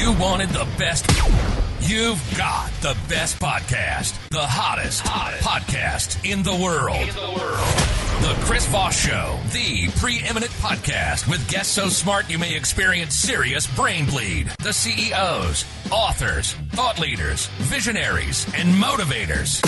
You wanted the best. You've got the best podcast. The hottest podcast in the world. The Chris Voss Show, the preeminent podcast with guests so smart you may experience serious brain bleed. The CEOs, authors, thought leaders, visionaries, and motivators.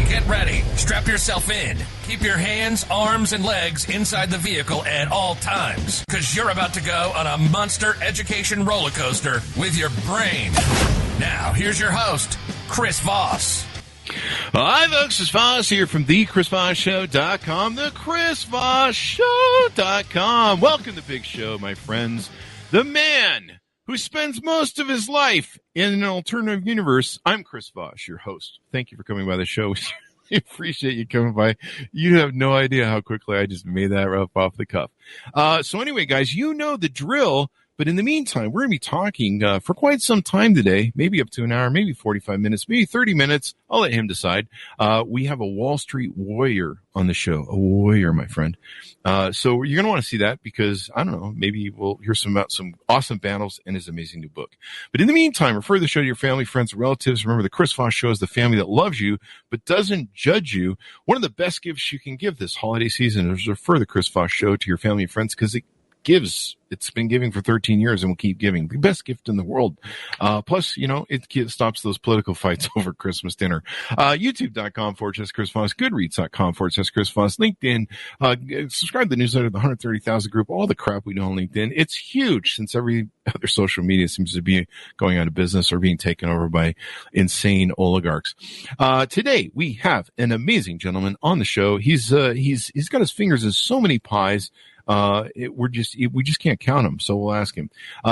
Get ready. Strap yourself in. Keep your hands, arms, and legs inside the vehicle at all times, because you're about to go on a monster education roller coaster with your brain. Now, here's your host, Chris Voss. Hi, folks. It's Voss here from thechrisvossshow.com, thechrisvossshow.com. Welcome to the big show, my friends. The man who spends most of his life in an alternative universe. I'm Chris Voss, your host. Thank you for coming by the show. We appreciate you coming by. You have no idea how quickly I just made that up off the cuff. So anyway, guys, you know the drill. But in the meantime, we're going to be talking for quite some time today, maybe up to an hour, maybe 45 minutes, maybe 30 minutes. I'll let him decide. We have a Wall Street warrior on the show, a warrior, my friend. So you're going to want to see that because, I don't know, maybe we'll hear about some awesome battles and his amazing new book. But in the meantime, refer the show to your family, friends, and relatives. Remember, the Chris Voss Show is the family that loves you but doesn't judge you. One of the best gifts you can give this holiday season is refer the Chris Voss Show to your family and friends because it's been giving for 13 years and will keep giving. The best gift in the world. Plus, you know, it stops those political fights over Christmas dinner. YouTube.com/Chris Voss, Goodreads.com/Chris Voss, LinkedIn, subscribe to the newsletter, the 130,000 group, all the crap we do on LinkedIn. It's huge since every other social media seems to be going out of business or being taken over by insane oligarchs. Today we have an amazing gentleman on the show. He's got his fingers in so many pies. We just can't count them, so we'll ask him.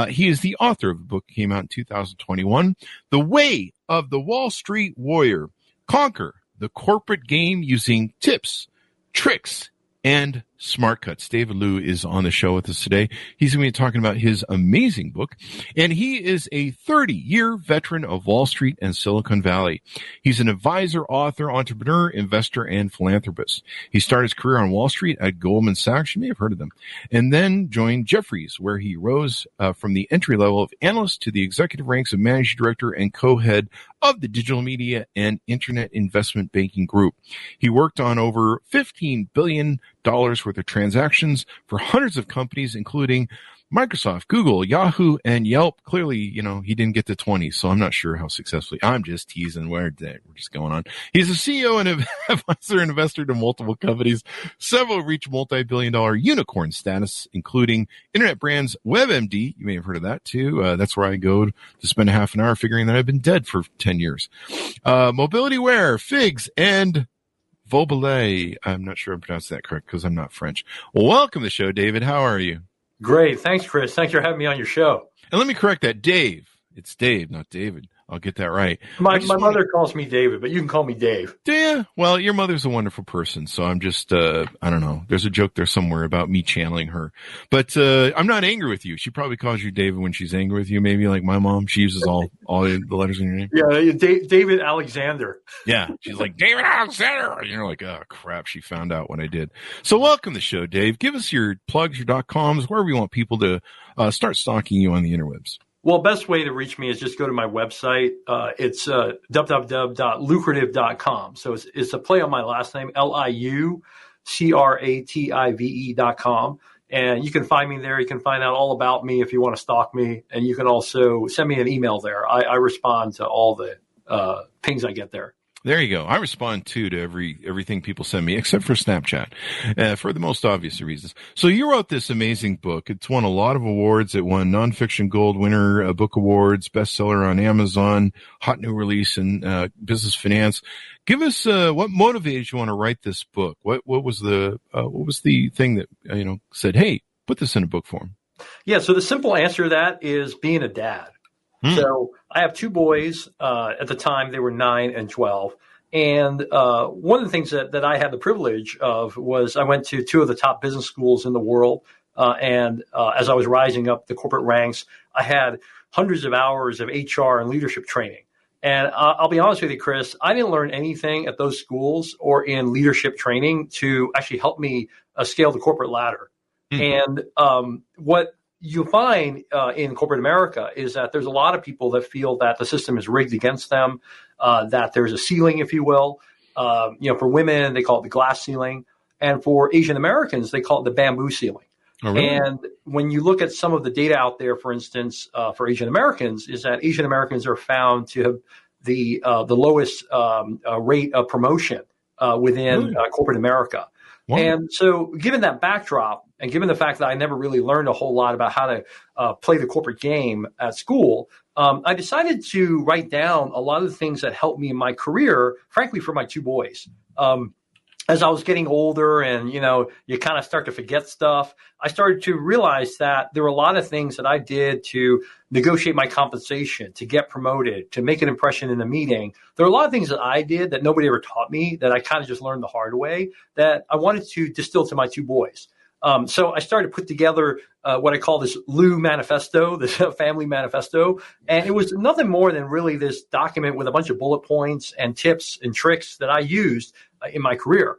He is the author of a book that came out in 2021, The Way of the Wall Street Warrior. Conquer the corporate game using tips, tricks, and smart cuts. David Liu is on the show with us today. He's going to be talking about his amazing book, and he is a 30-year veteran of Wall Street and Silicon Valley. He's an advisor, author, entrepreneur, investor, and philanthropist. He started his career on Wall Street at Goldman Sachs. You may have heard of them. And then joined Jefferies, where he rose from the entry level of analyst to the executive ranks of managing director and co-head of the digital media and internet investment banking group. He worked on over $15 billion worth of transactions for hundreds of companies, including Microsoft, Google, Yahoo, and Yelp. Clearly, you know, he didn't get to 20, so I'm not sure how successfully. I'm just teasing. We're just going on. He's a CEO and advisor and investor to multiple companies. Several reach multi-billion-dollar unicorn status, including internet brands WebMD. You may have heard of that, too. That's where I go to spend a half an hour figuring that I've been dead for 10 years. Mobility Wear, Figs, and Vobelay. I'm not sure I'm pronouncing that correct because I'm not French. Well, welcome to the show, David. How are you? Great. Thanks, Chris. Thanks for having me on your show. And let me correct that. Dave. It's Dave, not David. I'll get that right. My mother calls me David, but you can call me Dave. Yeah. Well, your mother's a wonderful person, so I'm just, I don't know. There's a joke there somewhere about me channeling her. But I'm not angry with you. She probably calls you David when she's angry with you, maybe like my mom. She uses all the letters in your name. Yeah, David Alexander. Yeah. She's like, David Alexander. And you're like, oh, crap. She found out what I did. So welcome to the show, Dave. Give us your plugs, your .coms, wherever you want people to start stalking you on the interwebs. Well, best way to reach me is just go to my website. It's www.lucrative.com. So it's a play on my last name, LIUCRATIVE.com. And you can find me there. You can find out all about me if you want to stalk me. And you can also send me an email there. I respond to all the pings I get there. There you go. I respond too to everything people send me, except for Snapchat, for the most obvious reasons. So you wrote this amazing book. It's won a lot of awards. It won Nonfiction Gold Winner Book Awards, bestseller on Amazon, hot new release in business finance. Give us what motivated you want to write this book? What was the thing that said, hey, put this in a book form? Yeah. So the simple answer to that is being a dad. So I have two boys. At the time, they were 9 and 12. And one of the things that I had the privilege of was I went to two of the top business schools in the world. And as I was rising up the corporate ranks, I had hundreds of hours of HR and leadership training. And I'll be honest with you, Chris, I didn't learn anything at those schools or in leadership training to actually help me scale the corporate ladder. And what you find in corporate America is that there's a lot of people that feel that the system is rigged against them, that there's a ceiling, if you will. For women, they call it the glass ceiling. And for Asian Americans, they call it the bamboo ceiling. Oh, really? And when you look at some of the data out there, for instance, for Asian Americans, is that Asian Americans are found to have the lowest rate of promotion within corporate America. Wow. And so given that backdrop, and given the fact that I never really learned a whole lot about how to play the corporate game at school, I decided to write down a lot of the things that helped me in my career, frankly, for my two boys. As I was getting older and, you kind of start to forget stuff, I started to realize that there were a lot of things that I did to negotiate my compensation, to get promoted, to make an impression in a meeting. There are a lot of things that I did that nobody ever taught me, that I kind of just learned the hard way, that I wanted to distill to my two boys. So I started to put together what I call this Lou manifesto, this family manifesto. And it was nothing more than really this document with a bunch of bullet points and tips and tricks that I used in my career.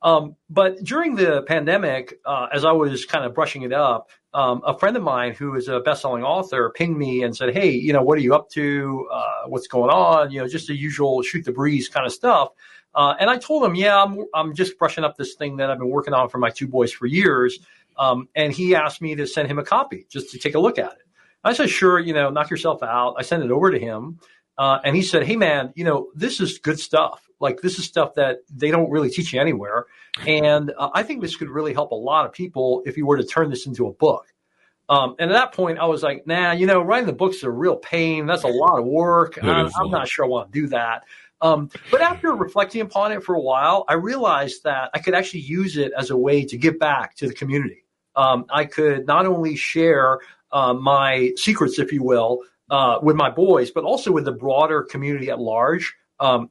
But during the pandemic, as I was kind of brushing it up, a friend of mine who is a best-selling author pinged me and said, hey, what are you up to? What's going on? Just the usual shoot the breeze kind of stuff. And I told him, I'm just brushing up this thing that I've been working on for my two boys for years. And he asked me to send him a copy just to take a look at it. I said, sure, knock yourself out. I sent it over to him. And he said, hey, man, this is good stuff. Like, this is stuff that they don't really teach you anywhere. And I think this could really help a lot of people if you were to turn this into a book. And at that point, I was like, nah, writing the books is a real pain. That's a lot of work. I'm not sure I want to do that. But after reflecting upon it for a while, I realized that I could actually use it as a way to give back to the community. I could not only share my secrets, if you will, with my boys, but also with the broader community at large.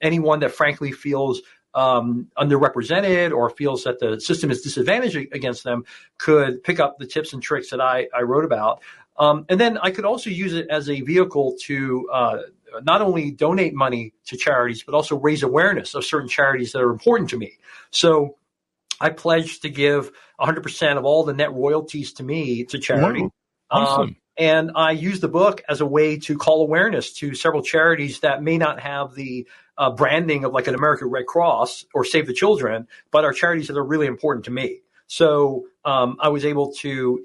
Anyone that frankly feels underrepresented or feels that the system is disadvantaged against them could pick up the tips and tricks that I wrote about. And then I could also use it as a vehicle to not only donate money to charities, but also raise awareness of certain charities that are important to me. So I pledged to give 100% of all the net royalties to me to charity. Wow. Awesome. And I used the book as a way to call awareness to several charities that may not have the branding of like an American Red Cross or Save the Children, but are charities that are really important to me. So I was able to,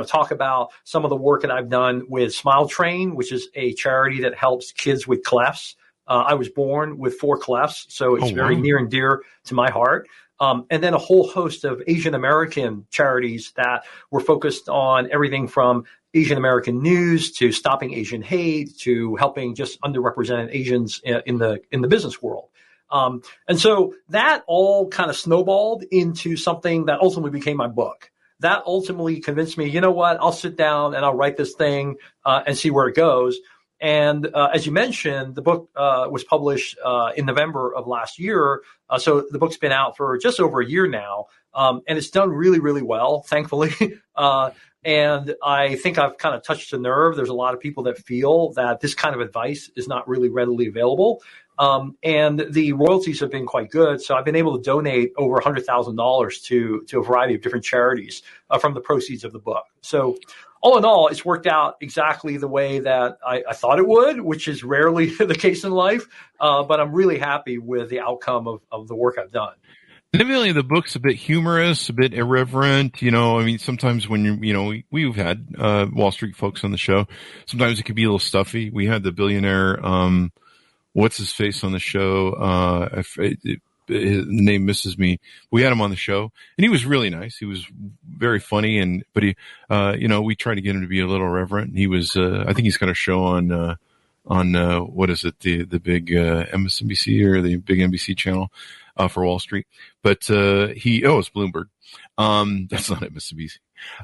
talk about some of the work that I've done with Smile Train, which is a charity that helps kids with clefts. I was born with 4 clefts, so it's very near and dear to my heart. And then a whole host of Asian American charities that were focused on everything from Asian American news to stopping Asian hate to helping just underrepresented Asians in the business world. And so that all kind of snowballed into something that ultimately became my book. That ultimately convinced me, you know what, I'll sit down and I'll write this thing and see where it goes. And as you mentioned, the book was published in November of last year. So the book's been out for just over a year now. And it's done really, really well, thankfully. And I think I've kind of touched a nerve. There's a lot of people that feel that this kind of advice is not really readily available. And the royalties have been quite good. So I've been able to donate over $100,000 to a variety of different charities from the proceeds of the book. So all in all, it's worked out exactly the way that I thought it would, which is rarely the case in life. But I'm really happy with the outcome of the work I've done. Definitely, the book's a bit humorous, a bit irreverent. Sometimes when we've had Wall Street folks on the show. Sometimes it can be a little stuffy. We had the billionaire, what's his face on the show? His name misses me. We had him on the show, and he was really nice. He was very funny, but he, we tried to get him to be a little irreverent. He was, I think he's got a show on what is it, the big MSNBC or the big NBC channel for Wall Street. But it's Bloomberg. That's not MSNBC.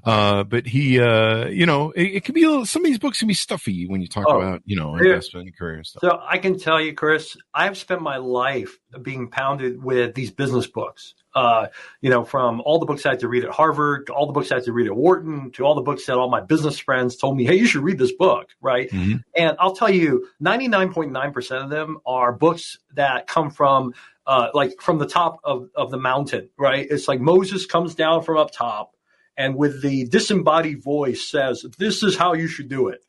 But he, it can be some of these books can be stuffy when you talk about, investment and career and stuff. So I can tell you, Chris, I've spent my life being pounded with these business books. From all the books I had to read at Harvard, to all the books I had to read at Wharton, to all the books that all my business friends told me, hey, you should read this book, right? Mm-hmm. And I'll tell you, 99.9% of them are books that come from from the top of the mountain, right? It's like Moses comes down from up top, and with the disembodied voice says, this is how you should do it.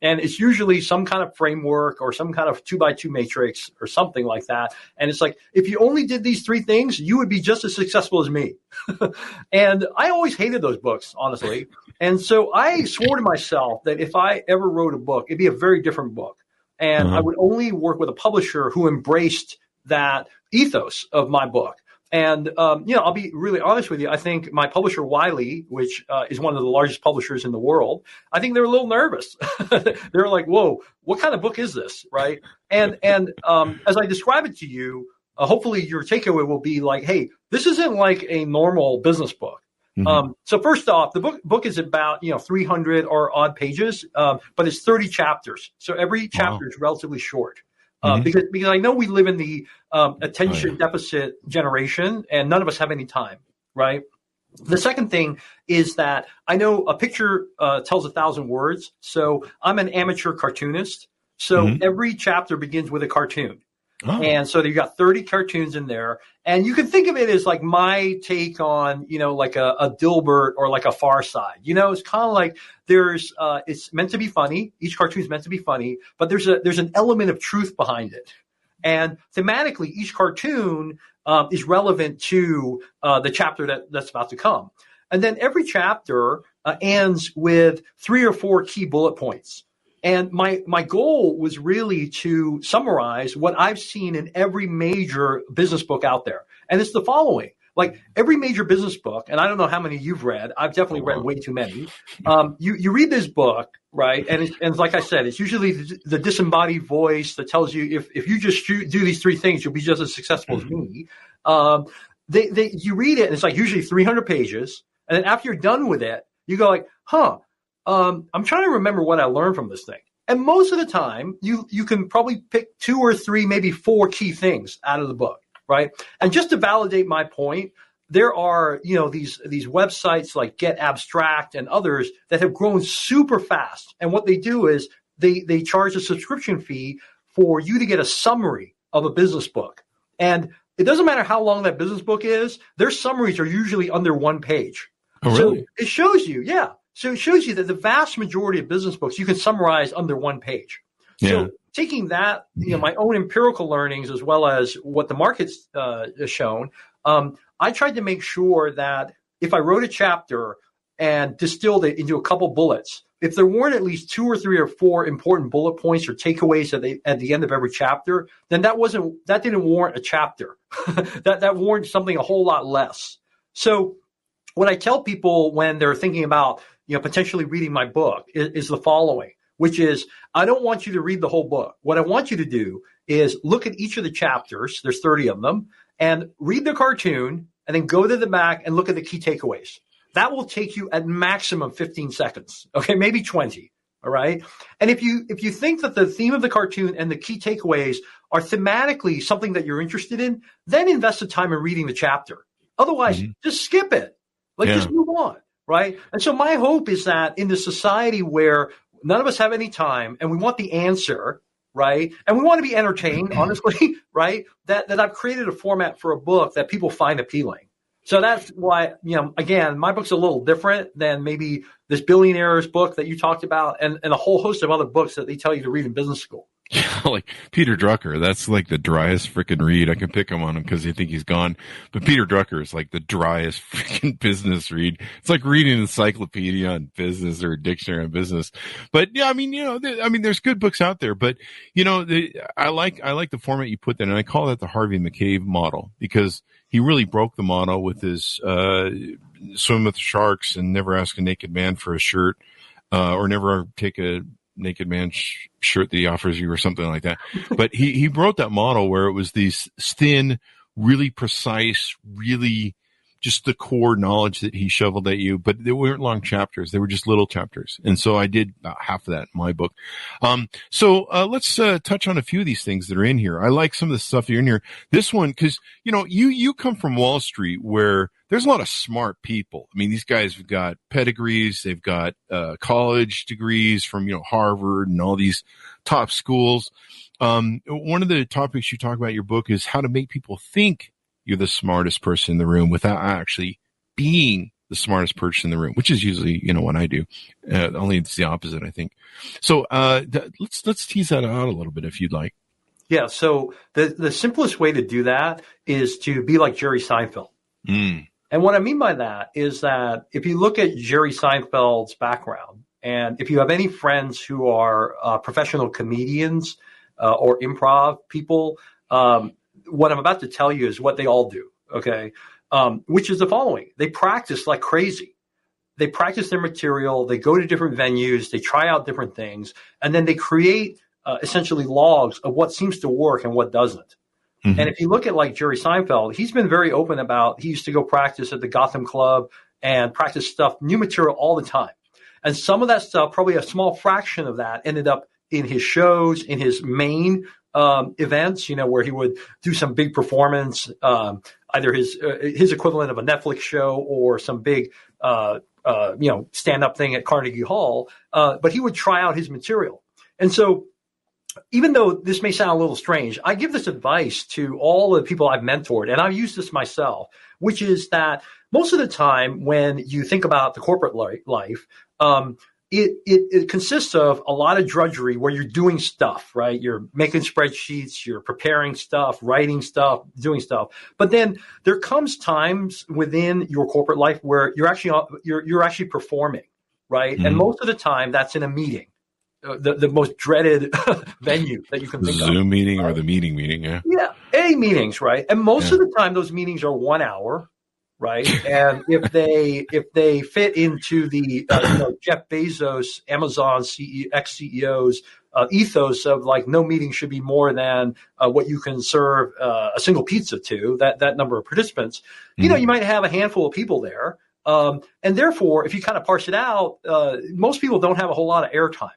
And it's usually some kind of framework or some kind of 2x2 matrix or something like that. And it's like, if you only did these 3 things, you would be just as successful as me. And I always hated those books, honestly. And so I swore to myself that if I ever wrote a book, it'd be a very different book. And I would only work with a publisher who embraced that ethos of my book. And, I'll be really honest with you. I think my publisher, Wiley, which is one of the largest publishers in the world, I think they're a little nervous. They're like, whoa, what kind of book is this? Right. And as I describe it to you, hopefully your takeaway will be like, hey, this isn't like a normal business book. So first off, the book is about, 300 or odd pages, but it's 30 chapters. So every chapter is relatively short. Because I know we live in the attention deficit generation, and none of us have any time, right? The second thing is that I know a picture tells 1,000 words. So I'm an amateur cartoonist. So every chapter begins with a cartoon. Oh. And so you got 30 cartoons in there. And you can think of it as like my take on, like a Dilbert or like a Far Side. It's kind of like it's meant to be funny. Each cartoon is meant to be funny, but there's an element of truth behind it. And thematically, each cartoon is relevant to the chapter that's about to come. And then every chapter ends with 3 or 4 key bullet points. And my goal was really to summarize what I've seen in every major business book out there. And it's the following. Like every major business book, and I don't know how many you've read. I've definitely read way too many. You read this book, right? And like I said, it's usually the disembodied voice that tells you if you just do these 3 things, you'll be just as successful as me. You read it, and it's like usually 300 pages. And then after you're done with it, you go like, I'm trying to remember what I learned from this thing. And most of the time, you can probably pick 2 or 3, maybe 4 key things out of the book, right? And just to validate my point, there are, these websites like Get Abstract and others that have grown super fast. And what they do is they charge a subscription fee for you to get a summary of a business book. And it doesn't matter how long that business book is, their summaries are usually under 1 page. Oh, really? So it shows you, So it shows you that the vast majority of business books you can summarize under 1 page. So taking that, my own empirical learnings as well as what the market's has shown, I tried to make sure that if I wrote a chapter and distilled it into a couple bullets, if there weren't at least 2 or 3 or 4 important bullet points or takeaways at the end of every chapter, then that didn't warrant a chapter. that warrants something a whole lot less. So what I tell people when they're thinking about potentially reading my book is the following, which is I don't want you to read the whole book. What I want you to do is look at each of the chapters. There's 30 of them, and read the cartoon and then go to the back and look at the key takeaways. That will take you at maximum 15 seconds. Okay. Maybe 20. All right. And if you think that the theme of the cartoon and the key takeaways are thematically something that you're interested in, then invest the time in reading the chapter. Otherwise, just skip it. Just move on. Right. And so my hope is that in this society where none of us have any time and we want the answer, right, and we want to be entertained, honestly, right, that I've created a format for a book that people find appealing. So that's why, again, my book's a little different than maybe this billionaire's book that you talked about and a whole host of other books that they tell you to read in business school. Yeah, like Peter Drucker, that's like the driest freaking read. I can pick him on him because you think he's gone. But Peter Drucker is like the driest freaking business read. It's like reading an encyclopedia on business or a dictionary on business. But yeah, there's good books out there. But I like the format you put there, and I call that the Harvey McCabe model because he really broke the model with his swim with the sharks and never ask a naked man for a shirt, or never take a naked man shirt that he offers you or something like that. But he wrote that model where it was these thin, really precise, really just the core knowledge that he shoveled at you, but they weren't long chapters. They were just little chapters. And so I did about half of that in my book. So let's touch on a few of these things that are in here. I like some of the stuff you're in here. This one, because, you come from Wall Street where there's a lot of smart people. I mean, these guys have got pedigrees. They've got college degrees from, Harvard and all these top schools. One of the topics you talk about in your book is how to make people think you're the smartest person in the room without actually being the the smartest person in the room, which is usually, what I do. Only it's the opposite, I think. So let's tease that out a little bit if you'd like. Yeah. So the simplest way to do that is to be like Jerry Seinfeld. Mm. And what I mean by that is that if you look at Jerry Seinfeld's background, and if you have any friends who are professional comedians or improv people, what I'm about to tell you is what they all do, okay? Which is the following. They practice like crazy. They practice their material. They go to different venues. They try out different things. And then they create essentially logs of what seems to work and what doesn't. Mm-hmm. And if you look at like Jerry Seinfeld, he's been very open about he used to go practice at the Gotham Club and practice stuff, new material all the time. And some of that stuff, probably a small fraction of that, ended up in his shows, in his main events, where he would do some big performance, either his equivalent of a Netflix show or some big, stand-up thing at Carnegie Hall. But he would try out his material. And so even though this may sound a little strange, I give this advice to all the people I've mentored, and I've used this myself, which is that most of the time when you think about the corporate life, it consists of a lot of drudgery where you're doing stuff, right? You're making spreadsheets, you're preparing stuff, writing stuff, doing stuff. But then there comes times within your corporate life where you're actually performing, right? Mm-hmm. And most of the time that's in a meeting. The most dreaded venue that you can think of. Zoom meeting, right? Or the meeting, yeah. Yeah, any meetings, right? And most of the time those meetings are 1 hour, right? And if they fit into the Jeff Bezos, Amazon ex-CEO's ethos of like no meeting should be more than what you can serve a single pizza to, that number of participants, mm-hmm. You might have a handful of people there. And therefore, if you kind of parse it out, most people don't have a whole lot of airtime.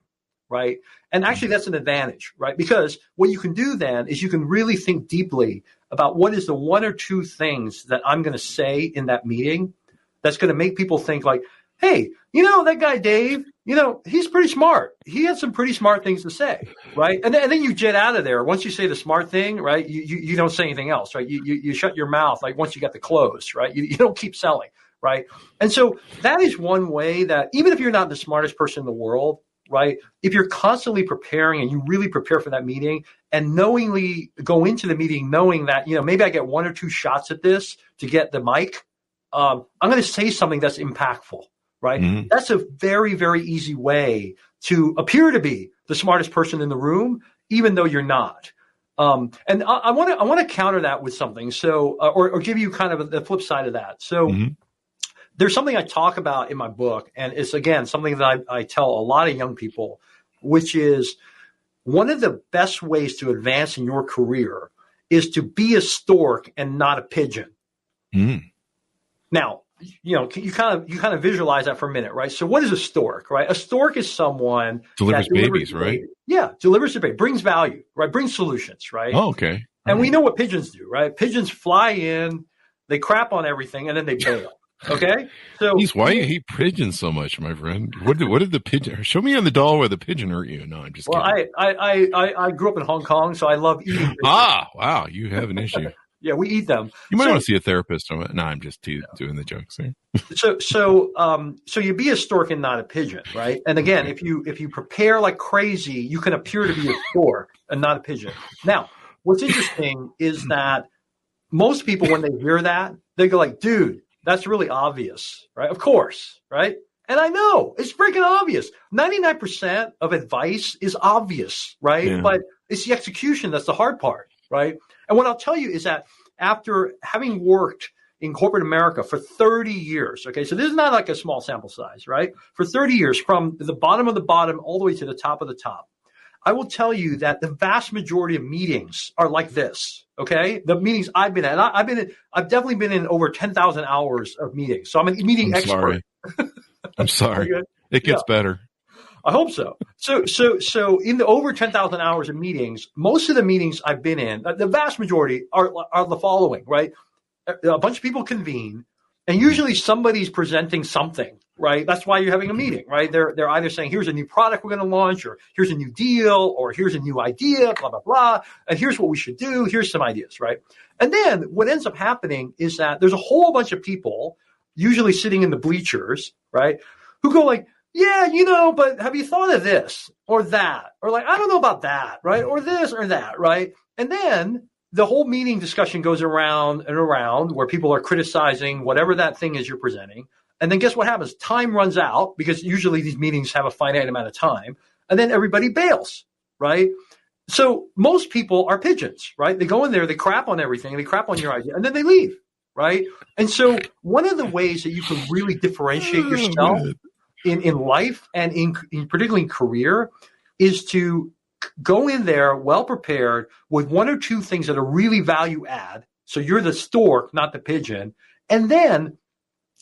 Right. And actually, that's an advantage, right? Because what you can do then is you can really think deeply about what is the one or two things that I'm going to say in that meeting that's going to make people think like, hey, that guy, Dave, he's pretty smart. He had some pretty smart things to say. Right. And then you jet out of there. Once you say the smart thing, right, you don't say anything else. Right. You shut your mouth like once you get the close. Right. You don't keep selling. Right. And so that is one way that even if you're not the smartest person in the world, right, if you're constantly preparing and you really prepare for that meeting and knowingly go into the meeting knowing that, maybe I get one or two shots at this to get the mic, I'm going to say something that's impactful, right? Mm-hmm. That's a very, very easy way to appear to be the smartest person in the room, even though you're not. And I want to counter that with something. So, or give you kind of the flip side of that. So, mm-hmm. There's something I talk about in my book, and it's, again, something that I tell a lot of young people, which is one of the best ways to advance in your career is to be a stork and not a pigeon. Mm. Now, you kind of visualize that for a minute, right? So what is a stork, right? A stork is someone delivers babies, right? Yeah, delivers the baby, brings value, right? Brings solutions, right? Oh, okay. And we know what pigeons do, right? Pigeons fly in, they crap on everything, and then they bail. Okay, so why you hate pigeons so much, my friend? What did the pigeon? Show me on the doll where the pigeon hurt you. No, I'm just kidding. I grew up in Hong Kong, so I love eating pigeons. Wow, you have an issue. Yeah, we eat them. You might want to see a therapist. No, I'm just doing the jokes there. So you be a stork and not a pigeon, right? And again, if you prepare like crazy, you can appear to be a stork and not a pigeon. Now, what's interesting is that most people, when they hear that, they go like, dude, that's really obvious, right? Of course, right? And I know it's freaking obvious. 99% of advice is obvious, right? Yeah. But it's the execution that's the hard part, right? And what I'll tell you is that after having worked in corporate America for 30 years, okay, so this is not like a small sample size, right? For 30 years, from the bottom of the bottom all the way to the top of the top, I will tell you that the vast majority of meetings are like this. Okay, the meetings I've been at, I've definitely been in over 10,000 hours of meetings. So I'm a meeting expert. I'm sorry. It gets better. I hope so. So in the over 10,000 hours of meetings, most of the meetings I've been in, the vast majority are the following, right? A bunch of people convene, and usually somebody's presenting something, right? That's why you're having a meeting, right? They're either saying, here's a new product we're going to launch, or here's a new deal, or here's a new idea, blah, blah, blah. And here's what we should do. Here's some ideas, right? And then what ends up happening is that there's a whole bunch of people usually sitting in the bleachers, right, who go like, yeah, but have you thought of this or that? Or like, I don't know about that, right? Or this or that, right? And then the whole meeting discussion goes around and around where people are criticizing whatever that thing is you're presenting. And then guess what happens? Time runs out because usually these meetings have a finite amount of time. And then everybody bails, right? So most people are pigeons, right? They go in there, they crap on everything, they crap on your idea, and then they leave, right? And so one of the ways that you can really differentiate yourself in life and in particularly in career is to go in there well prepared with one or two things that are really value add. So you're the stork, not the pigeon. And then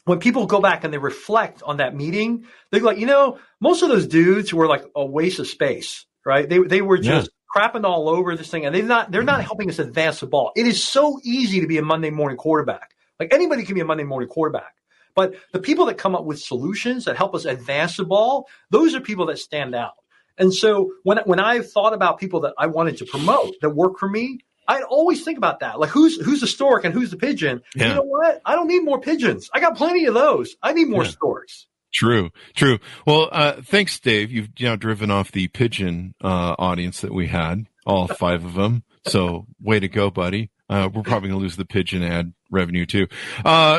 when people go back and they reflect on that meeting, they're like, most of those dudes were like a waste of space, right? They were just crapping all over this thing, and they're not helping us advance the ball. It is so easy to be a Monday morning quarterback. Like anybody can be a Monday morning quarterback. But the people that come up with solutions that help us advance the ball, those are people that stand out. And so when I've thought about people that I wanted to promote that work for me, I'd always think about that. Like who's the stork and who's the pigeon? Yeah. You know what? I don't need more pigeons. I got plenty of those. I need more storks. True. Well, thanks, Dave. You've now driven off the pigeon audience that we had, all 5 of them. So way to go, buddy. We're probably going to lose the pigeon ad revenue too.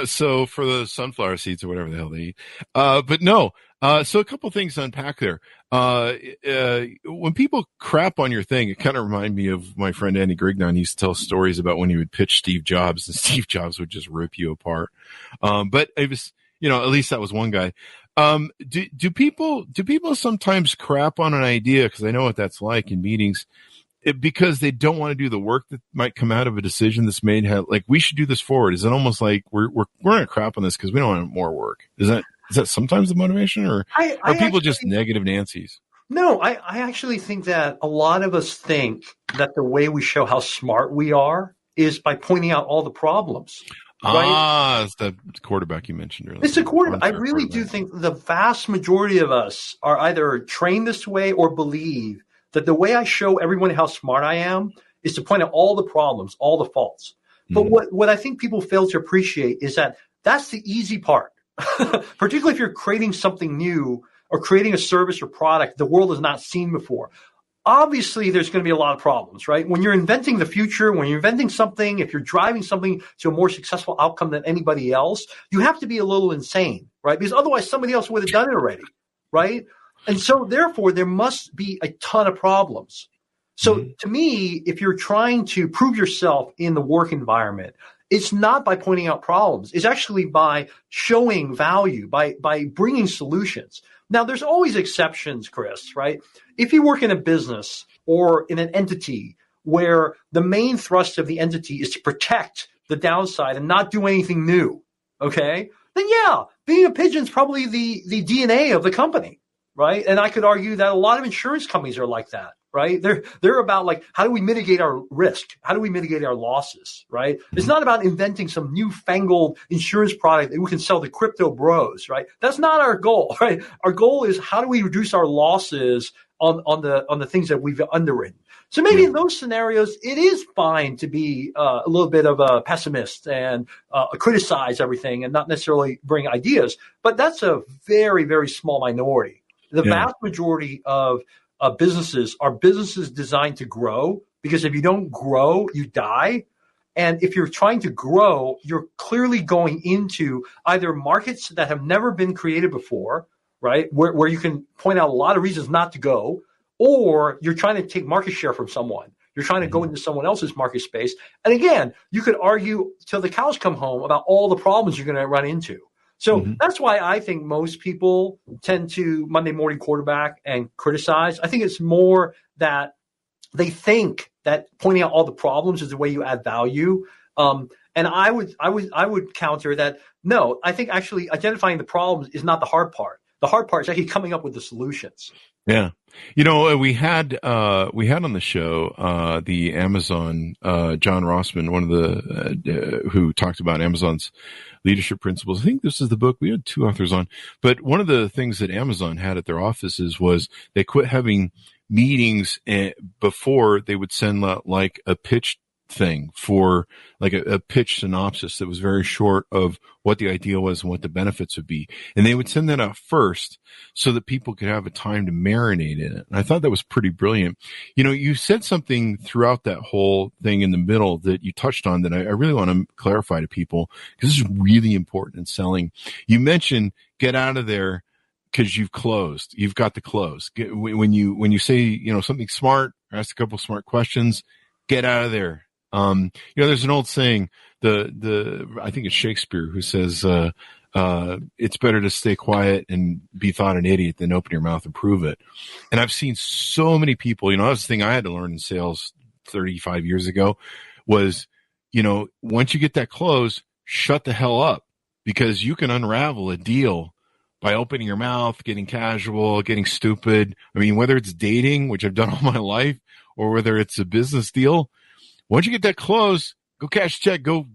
So for the sunflower seeds or whatever the hell they eat. But no. So a couple things to unpack there. When people crap on your thing, it kind of reminded me of my friend Andy Grignon. He used to tell stories about when he would pitch Steve Jobs, and Steve Jobs would just rip you apart. But it was, at least that was one guy. Do people sometimes crap on an idea? Because I know what that's like in meetings. Because they don't want to do the work that might come out of a decision that's made. Like, we should do this forward. Is it almost like we're going to crap on this because we don't want more work? Is that sometimes the motivation, or are people just negative Nancy's? No, I actually think that a lot of us think that the way we show how smart we are is by pointing out all the problems. Right? It's the quarterback you mentioned earlier. It's a quarterback. I really do think the vast majority of us are either trained this way or believe that the way I show everyone how smart I am is to point out all the problems, all the faults. But what I think people fail to appreciate is that that's the easy part, particularly if you're creating something new or creating a service or product the world has not seen before. Obviously, there's going to be a lot of problems, right? When you're inventing the future, when you're inventing something, if you're driving something to a more successful outcome than anybody else, you have to be a little insane, right? Because otherwise somebody else would have done it already, right? And so, therefore, there must be a ton of problems. So, to me, if you're trying to prove yourself in the work environment, it's not by pointing out problems. It's actually by showing value, by bringing solutions. Now, there's always exceptions, Chris, right? If you work in a business or in an entity where the main thrust of the entity is to protect the downside and not do anything new, okay, then yeah, being a pigeon is probably the DNA of the company. Right. And I could argue that a lot of insurance companies are like that. Right. They're about like, how do we mitigate our risk? How do we mitigate our losses? Right. It's not about inventing some newfangled insurance product that we can sell to crypto bros. Right. That's not our goal. Right. Our goal is how do we reduce our losses on the things that we've underwritten. So maybe in those scenarios, it is fine to be a little bit of a pessimist and criticize everything and not necessarily bring ideas. But that's a very, very small minority. The vast majority of businesses are businesses designed to grow, because if you don't grow, you die. And if you're trying to grow, you're clearly going into either markets that have never been created before, right, where you can point out a lot of reasons not to go, or you're trying to take market share from someone. You're trying to go into someone else's market space. And again, you could argue till the cows come home about all the problems you're going to run into. So that's why I think most people tend to Monday morning quarterback and criticize. I think it's more that they think that pointing out all the problems is the way you add value. And I would counter that. No, I think actually identifying the problems is not the hard part. The hard part is actually coming up with the solutions. Yeah. We had on the show, the Amazon, John Rossman, one of the, who talked about Amazon's leadership principles. I think this is the book. We had 2 authors on, but one of the things that Amazon had at their offices was they quit having meetings before they would send like a pitch thing for like a pitch synopsis that was very short of what the idea was and what the benefits would be. And they would send that out first so that people could have a time to marinate in it. And I thought that was pretty brilliant. You know, you said something throughout that whole thing in the middle that you touched on that I really want to clarify to people, because this is really important in selling. You mentioned get out of there because you've closed. You've got the close. When you say, you know, something smart, or ask a couple smart questions, get out of there. You know, there's an old saying, I think it's Shakespeare who says, it's better to stay quiet and be thought an idiot than open your mouth and prove it. And I've seen so many people, you know, that's the thing I had to learn in sales 35 years ago was, you know, once you get that close, shut the hell up, because you can unravel a deal by opening your mouth, getting casual, getting stupid. I mean, whether it's dating, which I've done all my life, or whether it's a business deal, once you get that close, go cash check, go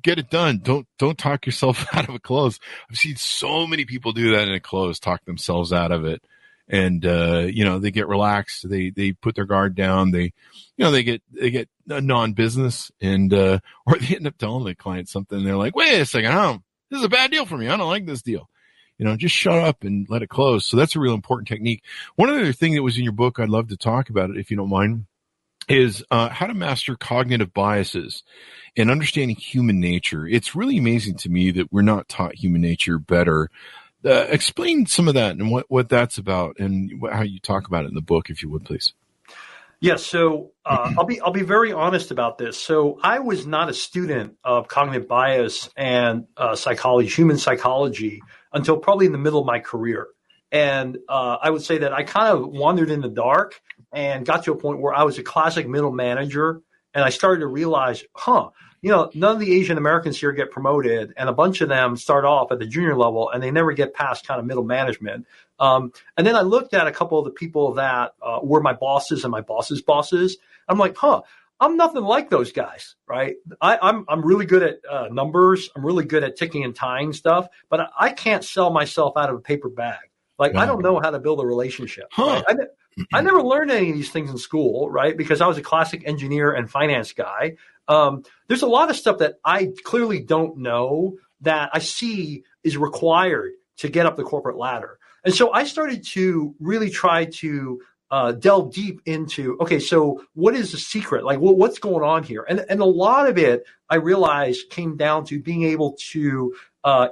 get it done. Don't talk yourself out of a close. I've seen so many people do that in a close, talk themselves out of it. And, you know, they get relaxed. They put their guard down. They get a non-business and, or they end up telling the client something. And they're like, wait a second. This is a bad deal for me. I don't like this deal. You know, just shut up and let it close. So that's a real important technique. One other thing that was in your book, I'd love to talk about it if you don't mind, is how to master cognitive biases and understanding human nature. It's really amazing to me that we're not taught human nature better. Explain some of that and what that's about and how you talk about it in the book, if you would, please. Yes. So I'll be very honest about this. So I was not a student of cognitive bias and psychology, human psychology, until probably in the middle of my career. And I would say that I kind of wandered in the dark and got to a point where I was a classic middle manager. And I started to realize, you know, none of the Asian Americans here get promoted, and a bunch of them start off at the junior level and they never get past kind of middle management. And then I looked at a couple of the people that were my bosses and my boss's bosses. I'm like, I'm nothing like those guys, right? I'm really good at numbers. I'm really good at ticking and tying stuff, but I can't sell myself out of a paper bag. Like, I don't know how to build a relationship. Right? I never learned any of these things in school, right? Because I was a classic engineer and finance guy. There's a lot of stuff that I clearly don't know that I see is required to get up the corporate ladder. And so I started to really try to delve deep into, okay, so what is the secret? Like, what's going on here? And a lot of it, I realized, came down to being able to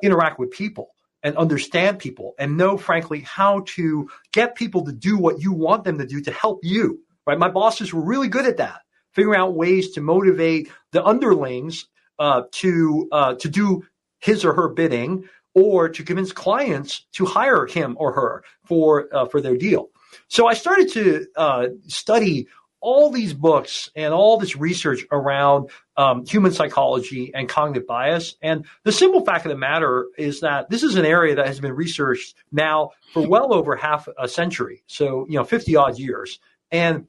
interact with people and understand people and know, frankly, how to get people to do what you want them to do to help you, right? My bosses were really good at that, figuring out ways to motivate the underlings to do his or her bidding, or to convince clients to hire him or her for their deal. So I started to study all these books and all this research around human psychology and cognitive bias. And the simple fact of the matter is that this is an area that has been researched now for well over half a century. So, 50 odd years. And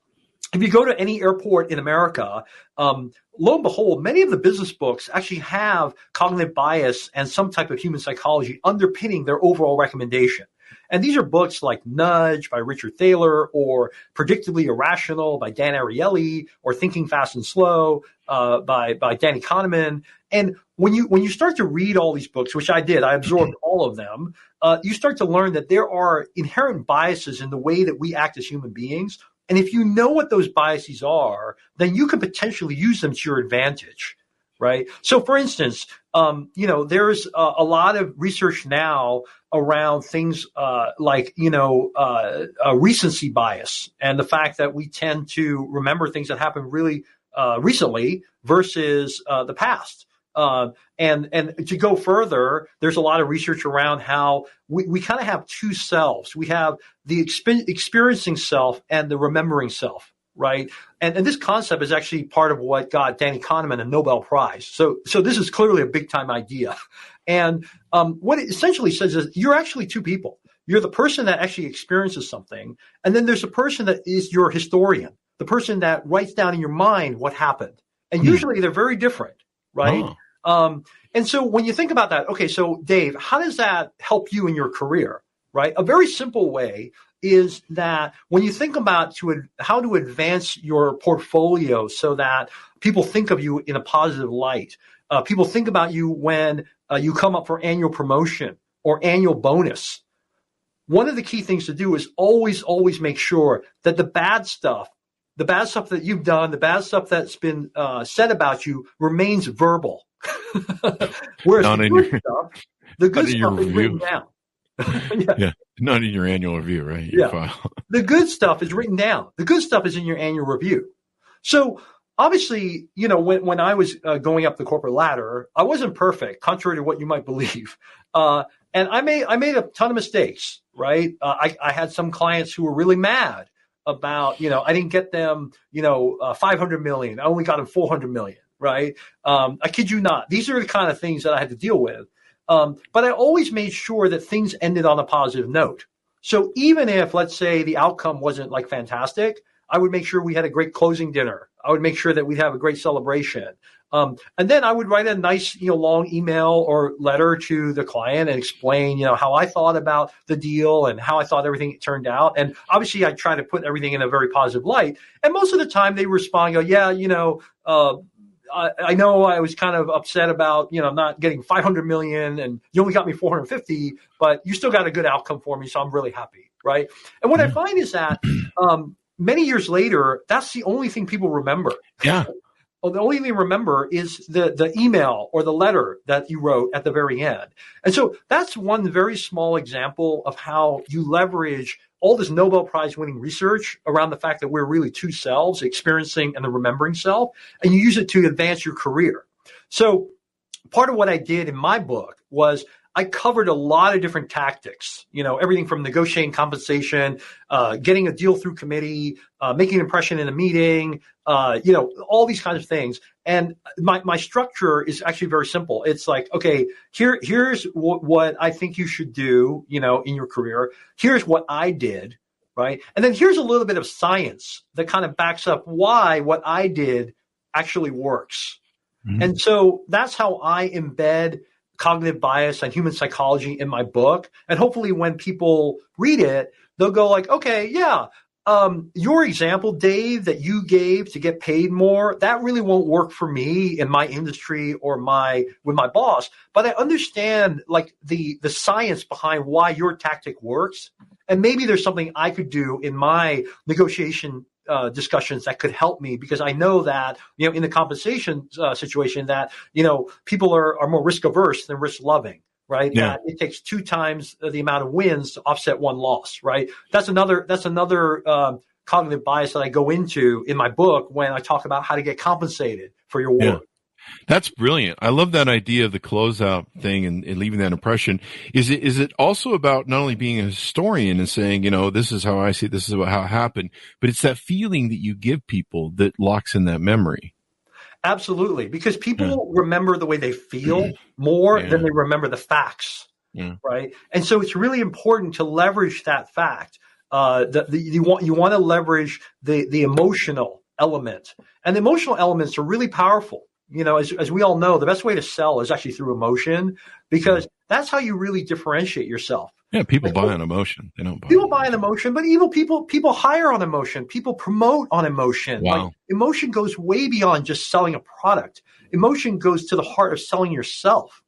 if you go to any airport in America, lo and behold, many of the business books actually have cognitive bias and some type of human psychology underpinning their overall recommendation. And these are books like Nudge by Richard Thaler, or Predictably Irrational by Dan Ariely, or Thinking Fast and Slow by Danny Kahneman. And when you start to read all these books, which I did, I absorbed all of them, you start to learn that there are inherent biases in the way that we act as human beings. And if you know what those biases are, then you can potentially use them to your advantage, right? So, for instance, there's a lot of research now around things like recency bias, and the fact that we tend to remember things that happened really recently versus the past. And to go further, there's a lot of research around how we kind of have two selves. We have the experiencing self and the remembering self, right? And this concept is actually part of what got Danny Kahneman a Nobel Prize. So this is clearly a big time idea. And what it essentially says is you're actually two people. You're the person that actually experiences something, and then there's a person that is your historian, the person that writes down in your mind what happened. And usually they're very different, right? Oh. And so when you think about that, okay, so Dave, how does that help you in your career, right? A very simple way is that when you think about how to advance your portfolio so that people think of you in a positive light, people think about you when you come up for annual promotion or annual bonus. One of the key things to do is always make sure that the bad stuff that you've done, the bad stuff that's been said about you remains verbal. Whereas the good stuff is written down. Yeah, not in your annual review, right? Your file. The good stuff is written down. The good stuff is in your annual review. So obviously, when I was going up the corporate ladder, I wasn't perfect, contrary to what you might believe. And I made a ton of mistakes, right? I had some clients who were really mad about, I didn't get them, 500 million. I only got them 400 million, right? I kid you not. These are the kind of things that I had to deal with. But I always made sure that things ended on a positive note. So even if, let's say, the outcome wasn't like fantastic, I would make sure we had a great closing dinner. I would make sure that we'd have a great celebration. And then I would write a nice, long email or letter to the client and explain, how I thought about the deal and how I thought everything turned out. And obviously I try to put everything in a very positive light. And most of the time they respond, go, yeah, I know I was kind of upset about, not getting 500 million and you only got me 450, but you still got a good outcome for me. So I'm really happy. Right. And what I find is that, many years later, that's the only thing people remember. Yeah. Well, the only thing they remember is the email or the letter that you wrote at the very end. And so that's one very small example of how you leverage all this Nobel Prize winning research around the fact that we're really two selves, experiencing and the remembering self, and you use it to advance your career. So part of what I did in my book was I covered a lot of different tactics, everything from negotiating compensation, getting a deal through committee, making an impression in a meeting, all these kinds of things. And my structure is actually very simple. It's like, okay, here's what I think you should do, in your career. Here's what I did, right? And then here's a little bit of science that kind of backs up why what I did actually works. Mm-hmm. And so that's how I embed cognitive bias and human psychology in my book. And hopefully when people read it, they'll go like, okay, yeah, your example, Dave, that you gave to get paid more, that really won't work for me in my industry or with my boss. But I understand like the science behind why your tactic works. And maybe there's something I could do in my negotiation discussions that could help me, because I know that, in the compensation situation that, people are more risk averse than risk loving, right? Yeah. That it takes 2 times the amount of wins to offset 1 loss, right? That's another cognitive bias that I go into in my book when I talk about how to get compensated for your work. Yeah. That's brilliant. I love that idea of the closeout thing and leaving that impression. Is it also about not only being a historian and saying, this is how I see it, this is how it happened, but it's that feeling that you give people that locks in that memory? Absolutely. Because people remember the way they feel more than they remember the facts. Yeah. Right. And so it's really important to leverage that fact. You want to leverage the emotional element, and the emotional elements are really powerful. As we all know, the best way to sell is actually through emotion, because that's how you really differentiate yourself. Yeah, people buy on emotion. They don't buy. People buy on emotion, but even people hire on emotion. People promote on emotion. Wow. Like, emotion goes way beyond just selling a product. Emotion goes to the heart of selling yourself.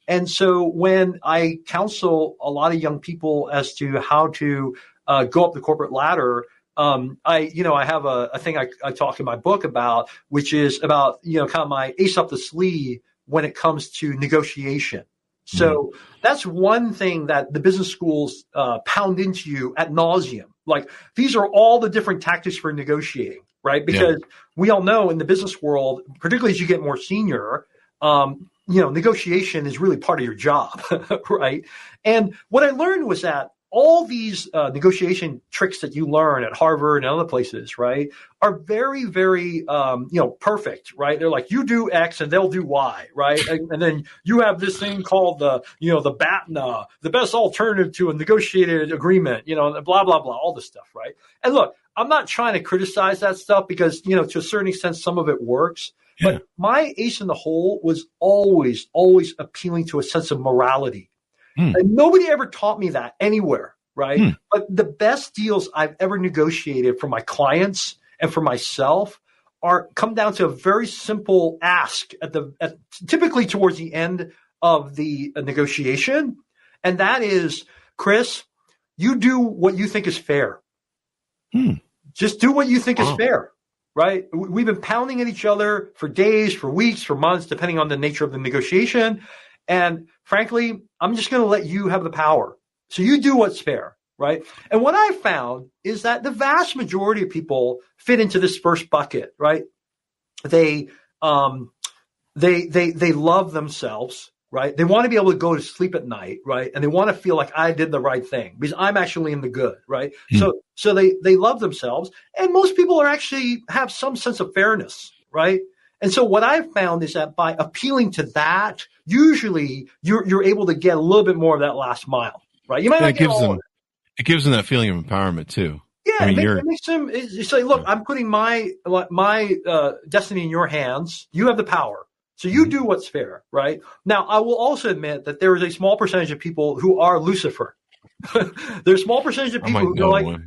And so when I counsel a lot of young people as to how to go up the corporate ladder, I have a thing I talk in my book about, which is about, kind of my ace up the sleeve when it comes to negotiation. So that's one thing that the business schools pound into you ad nauseum. Like, these are all the different tactics for negotiating, right? Because we all know in the business world, particularly as you get more senior, negotiation is really part of your job, right? And what I learned was that all these negotiation tricks that you learn at Harvard and other places, right, are very, very, perfect, right? They're like, you do X and they'll do Y, right? And then you have this thing called the BATNA, the best alternative to a negotiated agreement, blah, blah, blah, all this stuff, right? And look, I'm not trying to criticize that stuff because, to a certain extent, some of it works. Yeah. But my ace in the hole was always, always appealing to a sense of morality. And nobody ever taught me that anywhere. right? But the best deals I've ever negotiated for my clients and for myself come down to a very simple ask typically towards the end of the negotiation. And that is, Chris, you do what you think is fair. Just do what you think is fair, right? We've been pounding at each other for days, for weeks, for months, depending on the nature of the negotiation. And frankly, I'm just going to let you have the power. So you do what's fair, right? And what I found is that the vast majority of people fit into this first bucket, right? They love themselves, right? They want to be able to go to sleep at night, right? And they want to feel like I did the right thing because I'm actually in the good, right? So they love themselves, and most people have some sense of fairness, right? And so what I've found is that by appealing to that, usually you're able to get a little bit more of that last mile, right? You might not get all of it. It gives them that feeling of empowerment too. Yeah, it makes them say, look, I'm putting my destiny in your hands. You have the power. So you do what's fair, right? Now, I will also admit that there is a small percentage of people who are Lucifer. There's a small percentage of people who are like,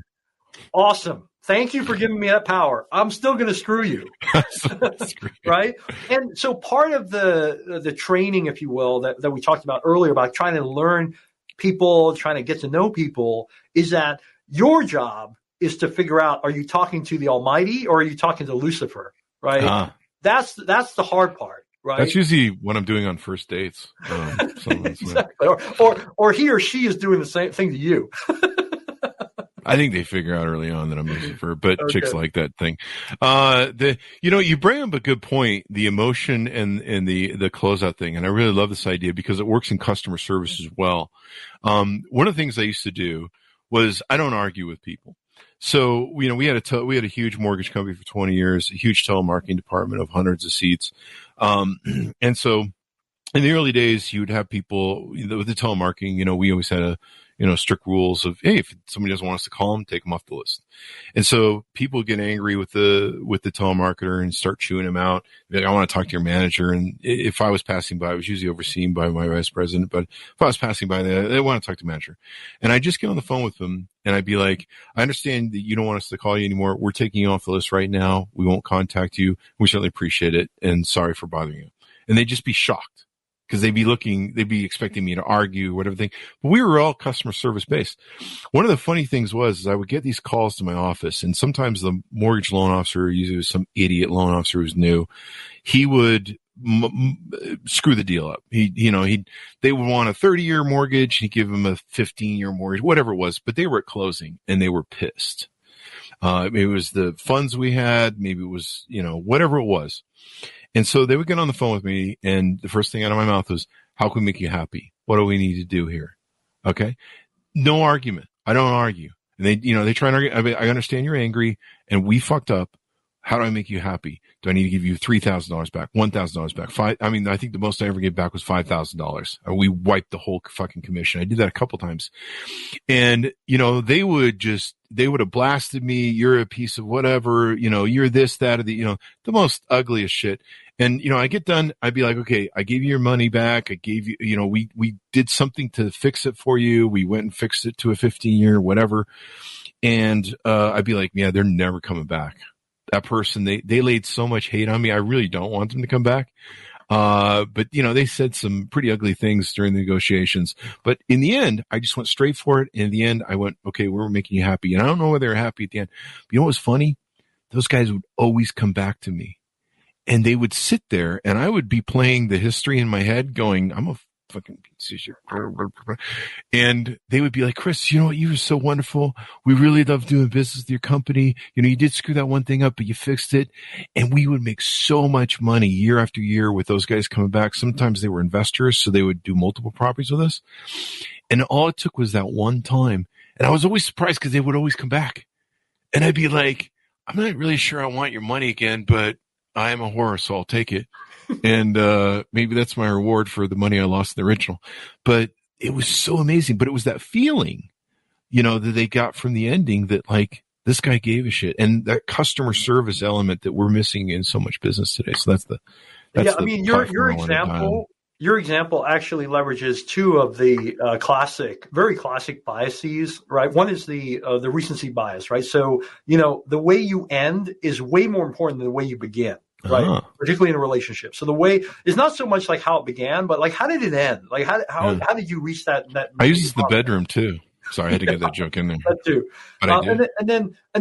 awesome. Thank you for giving me that power. I'm still going to screw you. Right? And so part of the training, if you will, that we talked about earlier about trying to learn people, trying to get to know people, is that your job is to figure out, are you talking to the Almighty or are you talking to Lucifer? Right? That's the hard part. Right? That's usually what I'm doing on first dates. Exactly. Or he or she is doing the same thing to you. I think they figure out early on that I'm Lucifer, but chicks like that thing. You bring up a good point, the emotion and the closeout thing. And I really love this idea because it works in customer service as well. One of the things I used to do was I don't argue with people. So, we had a huge mortgage company for 20 years, a huge telemarketing department of hundreds of seats. And so in the early days, you would have people with the telemarketing, we always had strict rules of, hey, if somebody doesn't want us to call them, take them off the list. And so people get angry with the telemarketer and start chewing him out. Like, I want to talk to your manager. And if I was passing by, I was usually overseen by my vice president, but if I was passing by, they want to talk to the manager. And I just get on the phone with them and I'd be like, I understand that you don't want us to call you anymore. We're taking you off the list right now. We won't contact you. We certainly appreciate it. And sorry for bothering you. And they'd just be shocked. Because they'd be expecting me to argue, whatever thing. But we were all customer service based. One of the funny things was I would get these calls to my office, and sometimes the mortgage loan officer, usually was some idiot loan officer who's new, he would screw the deal up. They would want a 30-year mortgage. He'd give them a 15-year mortgage, whatever it was. But they were at closing, and they were pissed. Maybe it was the funds we had. Maybe it was, whatever it was. And so they would get on the phone with me, and the first thing out of my mouth was, how can we make you happy? What do we need to do here? Okay? No argument. I don't argue. And they try and argue. I understand you're angry, and we fucked up. How do I make you happy? Do I need to give you $3,000 back, $1,000 back? I think the most I ever gave back was $5,000. We wiped the whole fucking commission. I did that a couple times. And, they would have blasted me. You're a piece of whatever, you're this, that, or the most ugliest shit. And, I get done. I'd be like, okay, I gave you your money back. I gave you, we did something to fix it for you. We went and fixed it to a 15-year, whatever. And, I'd be like, yeah, they're never coming back. That person, they laid so much hate on me. I really don't want them to come back. But they said some pretty ugly things during the negotiations. But in the end, I just went straight for it. And in the end, I went, okay, we're making you happy. And I don't know whether they're happy at the end. But you know what was funny? Those guys would always come back to me. And they would sit there, and I would be playing the history in my head going, I'm a fucking piece of shit. And they would be like, Chris, you were so wonderful. We really love doing business with your company. You did screw that one thing up, but you fixed it. And we would make so much money year after year with those guys coming back. Sometimes they were investors, so they would do multiple properties with us. And all it took was that one time. And I was always surprised because they would always come back. And I'd be like, I'm not really sure I want your money again, but I am a whore, so I'll take it. And maybe that's my reward for the money I lost in the original. But it was so amazing. But it was that feeling, that they got from the ending that, like, this guy gave a shit. And that customer service element that we're missing in so much business today. So that's your your example actually leverages two of the very classic biases, right? One is the recency bias, right? So, the way you end is way more important than the way you begin, right? Uh-huh. Particularly in a relationship. So the way is not so much like how it began, but like how did it end? Like how did you reach that? I use this in the bedroom too. Sorry, I had to get that joke in there. That too. But I did. And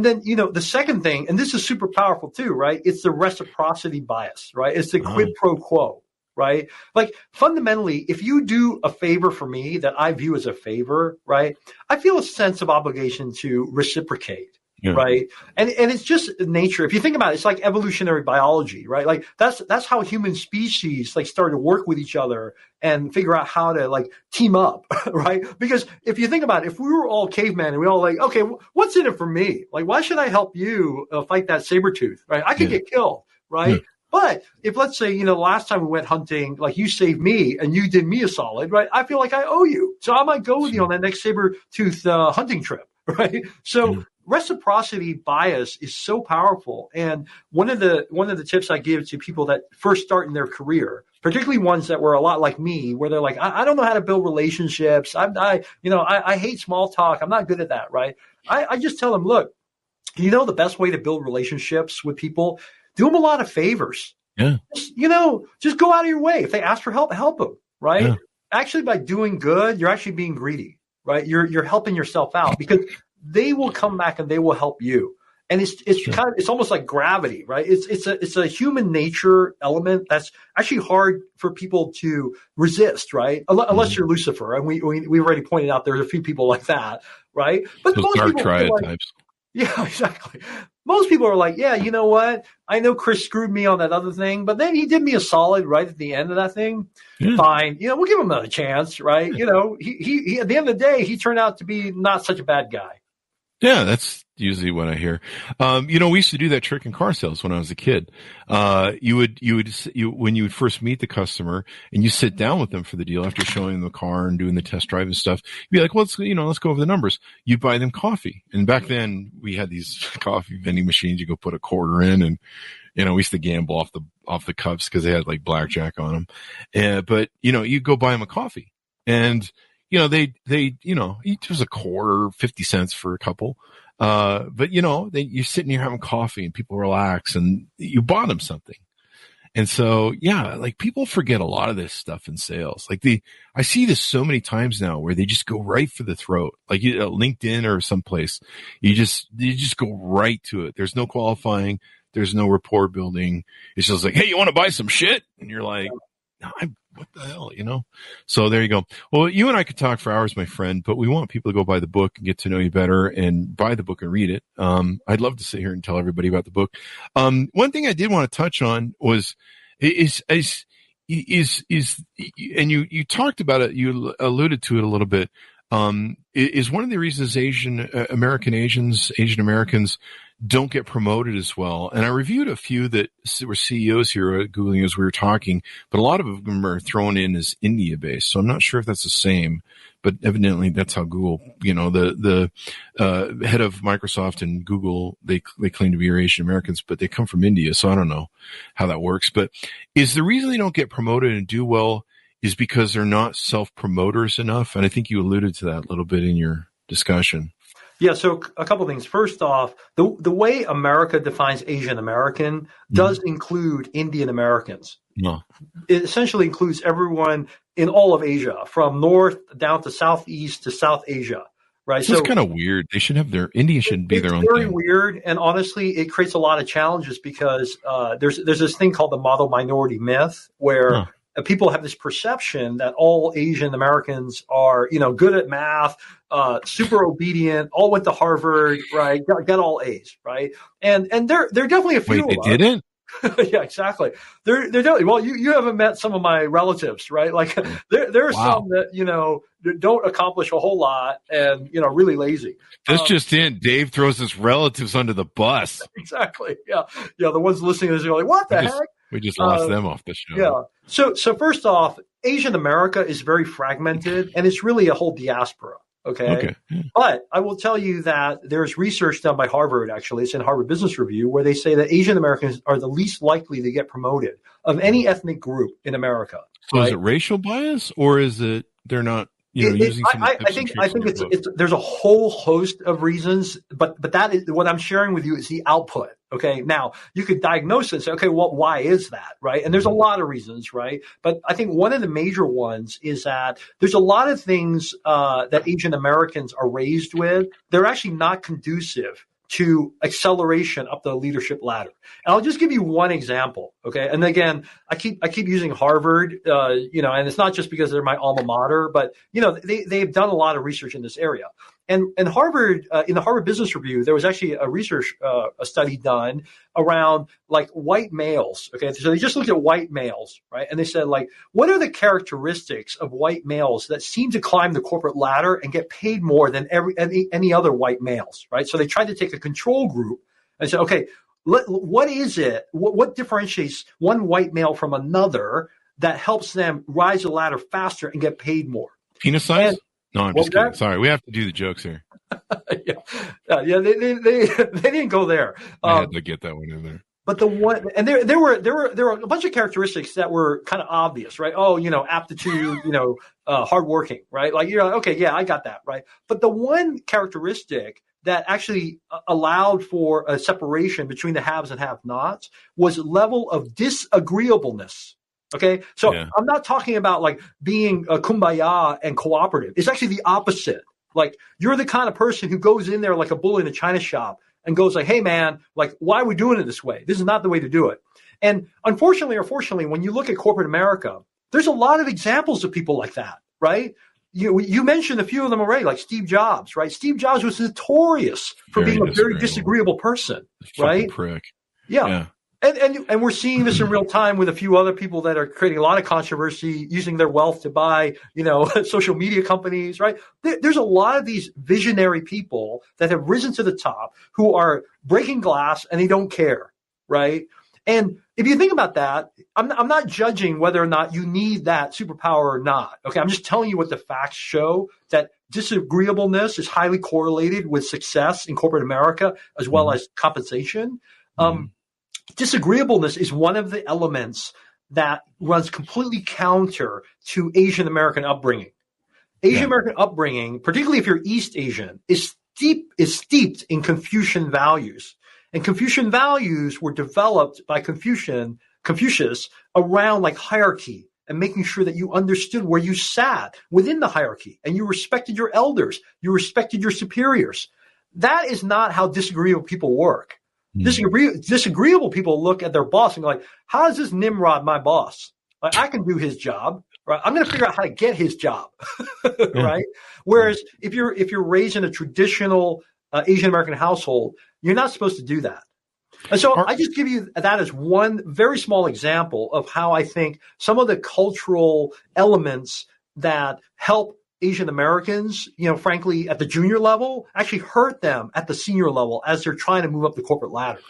then the second thing, and this is super powerful too, right? It's the reciprocity bias, right? It's the quid pro quo, right? Like fundamentally, if you do a favor for me that I view as a favor, right? I feel a sense of obligation to reciprocate. Yeah. Right. And it's just nature. If you think about it, it's like evolutionary biology, right? Like that's how human species like started to work with each other and figure out how to like team up, right? Because if you think about it, if we were all cavemen and we all like, okay, what's in it for me? Like, why should I help you fight that saber tooth, right? I could get killed, right? Yeah. But if let's say, last time we went hunting, like you saved me and you did me a solid, right? I feel like I owe you. So I might go with you on that next saber tooth hunting trip, right? So reciprocity bias is so powerful. And one of the tips I give to people that first start in their career, particularly ones that were a lot like me, where they're like, I don't know how to build relationships. I hate small talk. I'm not good at that. Right. I just tell them, look, the best way to build relationships with people, do them a lot of favors. Yeah. Just go out of your way. If they ask for help them. Right. Yeah. Actually, by doing good, you're actually being greedy. Right. You're helping yourself out because they will come back and they will help you. And it's almost like gravity, right? It's a human nature element that's actually hard for people to resist, right? Unless you're Lucifer, and we already pointed out there's a few people like that, right? But those dark triad types. Yeah, exactly. Most people are like, yeah, you know what? I know Chris screwed me on that other thing, but then he did me a solid right at the end of that thing. Yeah. Fine. We'll give him another chance, right? Yeah. He at the end of the day, he turned out to be not such a bad guy. Yeah, that's usually what I hear. We used to do that trick in car sales when I was a kid. When you would first meet the customer and you sit down with them for the deal after showing them the car and doing the test drive and stuff, you'd be like, well, let's go over the numbers. You buy them coffee. And back then we had these coffee vending machines. You go put a quarter in and, we used to gamble off the cups because they had like blackjack on them. But you go buy them a coffee and, they each was a quarter, 50 cents for a couple. But you're sitting here having coffee and people relax and you bought them something. And so, yeah, like people forget a lot of this stuff in sales. Like I see this so many times now where they just go right for the throat, like LinkedIn or someplace. You just go right to it. There's no qualifying. There's no rapport building. It's just like, hey, you want to buy some shit? And you're like, what the hell, So there you go. Well, you and I could talk for hours, my friend, but we want people to go buy the book and get to know you better and buy the book and read it. I'd love to sit here and tell everybody about the book. One thing I did want to touch on was, and you talked about it, you alluded to it a little bit, is one of the reasons Asian Americans don't get promoted as well. And I reviewed a few that were CEOs here at Googling as we were talking, but a lot of them are thrown in as India based. So I'm not sure if that's the same, but evidently that's how Google, the head of Microsoft and Google, they claim to be Asian Americans, but they come from India. So I don't know how that works, but is the reason they don't get promoted and do well is because they're not self-promoters enough? And I think you alluded to that a little bit in your discussion. Yeah, so a couple of things. First off, the way America defines Asian American does include Indian Americans. No. It essentially includes everyone in all of Asia, from north down to southeast to South Asia, right? So it's kind of weird. They should have India should be their own thing. It's very weird, and honestly, it creates a lot of challenges because there's this thing called the model minority myth where people have this perception that all Asian Americans are, good at math, super obedient, all went to Harvard, right? Got all A's, right? And there are definitely a few. Wait, they didn't? Yeah, exactly. They're definitely. Well, you haven't met some of my relatives, right? Like there are some that don't accomplish a whole lot and really lazy. This just in, Dave throws his relatives under the bus. Exactly. Yeah. The ones listening to this are like, what the heck? We just lost them off the show. Yeah. So first off, Asian America is very fragmented, and it's really a whole diaspora, Okay. But I will tell you that there's research done by Harvard, actually. It's in Harvard Business Review, where they say that Asian Americans are the least likely to get promoted of any ethnic group in America. So right? is it racial bias, or is it they're not, using some I think it's there's a whole host of reasons, but that is what I'm sharing with you is the output. Okay. Now you could diagnose it and say, okay, well, why is that? Right. And there's a lot of reasons, right? But I think one of the major ones is that there's a lot of things that Asian Americans are raised with. They're actually not conducive to acceleration up the leadership ladder. And I'll just give you one example. Okay. And again, I keep using Harvard, and it's not just because they're my alma mater, but, they've done a lot of research in this area. And Harvard, in the Harvard Business Review, there was actually a research, a study done around like white males. Okay. So they just looked at white males, right? And they said like, what are the characteristics of white males that seem to climb the corporate ladder and get paid more than any other white males, right? So they tried to take a control group and said, okay, what is it? What differentiates one white male from another that helps them rise the ladder faster and get paid more? Penis size? No, I'm just kidding. Sorry, we have to do the jokes here. Yeah, they didn't go there. I had to get that one in there. But the one, and there were a bunch of characteristics that were kind of obvious, right? Oh, aptitude, hardworking, right? Like okay, yeah, I got that, right? But the one characteristic that actually allowed for a separation between the haves and have-nots was level of disagreeableness. Okay. So I'm not talking about like being kumbaya and cooperative. It's actually the opposite. Like you're the kind of person who goes in there like a bull in a china shop and goes like, hey man, like why are we doing it this way? This is not the way to do it. And unfortunately or fortunately, when you look at corporate America, there's a lot of examples of people like that, right? You mentioned a few of them already, like Steve Jobs, right? Steve Jobs was notorious for being a very disagreeable person, right? Prick. Yeah. And we're seeing this in real time with a few other people that are creating a lot of controversy, using their wealth to buy, social media companies, right? There's a lot of these visionary people that have risen to the top who are breaking glass and they don't care, right? And if you think about that, I'm not judging whether or not you need that superpower or not. Okay, I'm just telling you what the facts show, that disagreeableness is highly correlated with success in corporate America as well as compensation. Disagreeableness is one of the elements that runs completely counter to Asian American upbringing. Asian American upbringing, particularly if you're East Asian, is steeped in Confucian values. And Confucian values were developed by Confucius around like hierarchy and making sure that you understood where you sat within the hierarchy and you respected your elders, you respected your superiors. That is not how disagreeable people work. Disagreeable people look at their boss and go like, how is this Nimrod my boss? Like, I can do his job, right? I'm going to figure out how to get his job, right? Whereas if you're raised in a traditional Asian American household, you're not supposed to do that. And so I just give you that as one very small example of how I think some of the cultural elements that help Asian Americans, frankly, at the junior level, actually hurt them at the senior level as they're trying to move up the corporate ladder.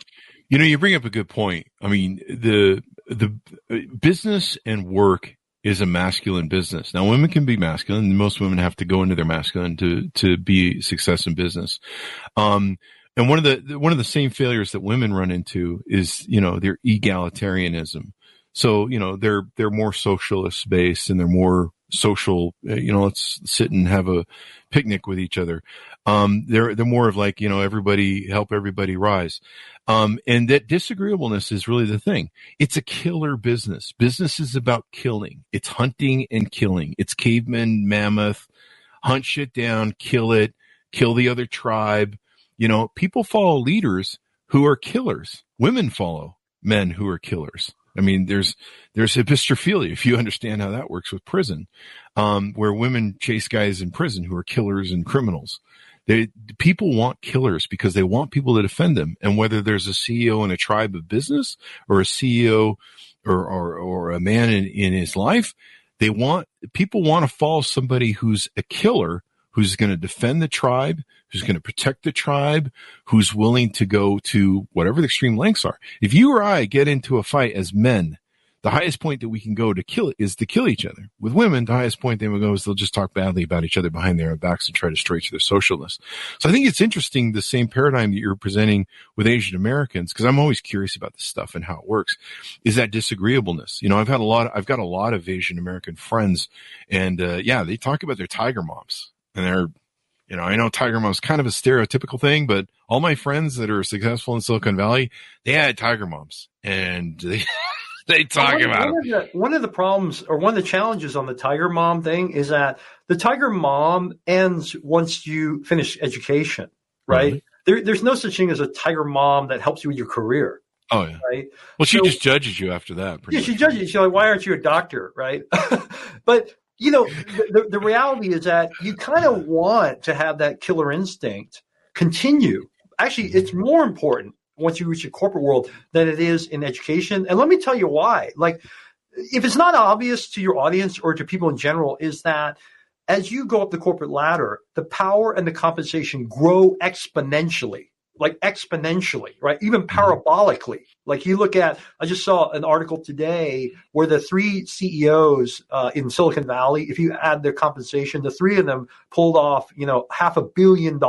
You bring up a good point. I mean, the business and work is a masculine business. Now, women can be masculine. Most women have to go into their masculine to be success in business. And one of the same failures that women run into is, their egalitarianism. So, they're more socialist based and they're more social, let's sit and have a picnic with each other. They're more of like, everybody help everybody rise. And that disagreeableness is really the thing. It's a killer business. Business is about killing. It's hunting and killing. It's caveman, mammoth, hunt shit down, kill it, kill the other tribe. People follow leaders who are killers. Women follow men who are killers. I mean, there's epistrophilia, if you understand how that works with prison, where women chase guys in prison who are killers and criminals. People want killers because they want people to defend them. And whether there's a CEO in a tribe of business or a CEO or a man in his life, people want to follow somebody who's a killer, who's going to defend the tribe, who's going to protect the tribe, who's willing to go to whatever the extreme lengths are. If you or I get into a fight as men the highest point that we can go to kill is to kill each other. With women, the highest point they will go is they'll just talk badly about each other behind their backs and try to destroy their social list. So I think it's interesting, the same paradigm that you're presenting with Asian Americans, because I'm always curious about this stuff and how it works, is that disagreeableness. I've got a lot of Asian American friends, and they talk about their tiger moms, and they're, I know tiger mom's kind of a stereotypical thing, but all my friends that are successful in Silicon Valley, they had tiger moms, and they talk about it. One of the problems, or one of the challenges on the tiger mom thing, is that the tiger mom ends once you finish education, right? Mm-hmm. There's no such thing as a tiger mom that helps you with your career. Oh, yeah. Right. Well, she just judges you after that. She judges you. She's like, why aren't you a doctor? Right. But, the reality is that you kind of want to have that killer instinct continue. Actually, it's more important once you reach the corporate world than it is in education. And let me tell you why. Like, if it's not obvious to your audience or to people in general, is that as you go up the corporate ladder, the power and the compensation grow exponentially. Like exponentially, right? Even parabolically. Like you look at, I just saw an article today where the 3 CEOs in Silicon Valley, if you add their compensation, the 3 of them pulled off, $500 million,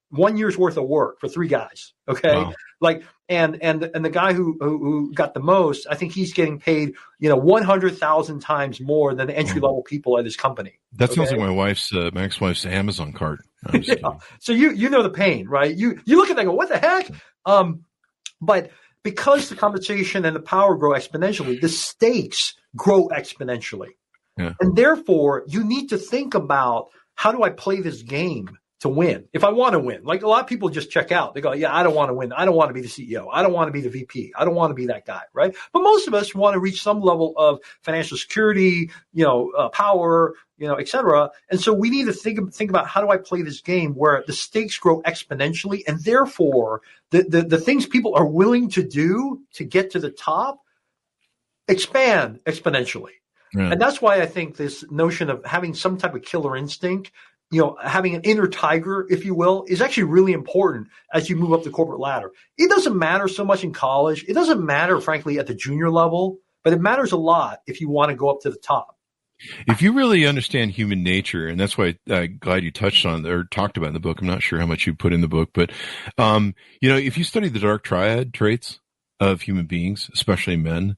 1 year's worth of work for 3 guys. Okay. Wow. Like, and the guy who got the most, I think he's getting paid, 100,000 times more than the entry level people at his company. That sounds like my ex-wife's Amazon card. Yeah. So you know the pain, right? You look at that and go, what the heck? But because the compensation and the power grow exponentially, the stakes grow exponentially. Yeah. And therefore, you need to think about, how do I play this game to win? If I want to win, like a lot of people just check out. They go, yeah, I don't want to win. I don't want to be the CEO. I don't want to be the VP. I don't want to be that guy, right? But most of us want to reach some level of financial security, power, et cetera. And so we need to think about, how do I play this game where the stakes grow exponentially, and therefore the things people are willing to do to get to the top expand exponentially. Yeah. And that's why I think this notion of having some type of killer instinct, having an inner tiger, if you will, is actually really important as you move up the corporate ladder. It doesn't matter so much in college. It doesn't matter, frankly, at the junior level, but it matters a lot if you want to go up to the top. If you really understand human nature, and that's why I'm glad you touched on or talked about in the book. I'm not sure how much you put in the book, but, if you study the dark triad traits of human beings, especially men,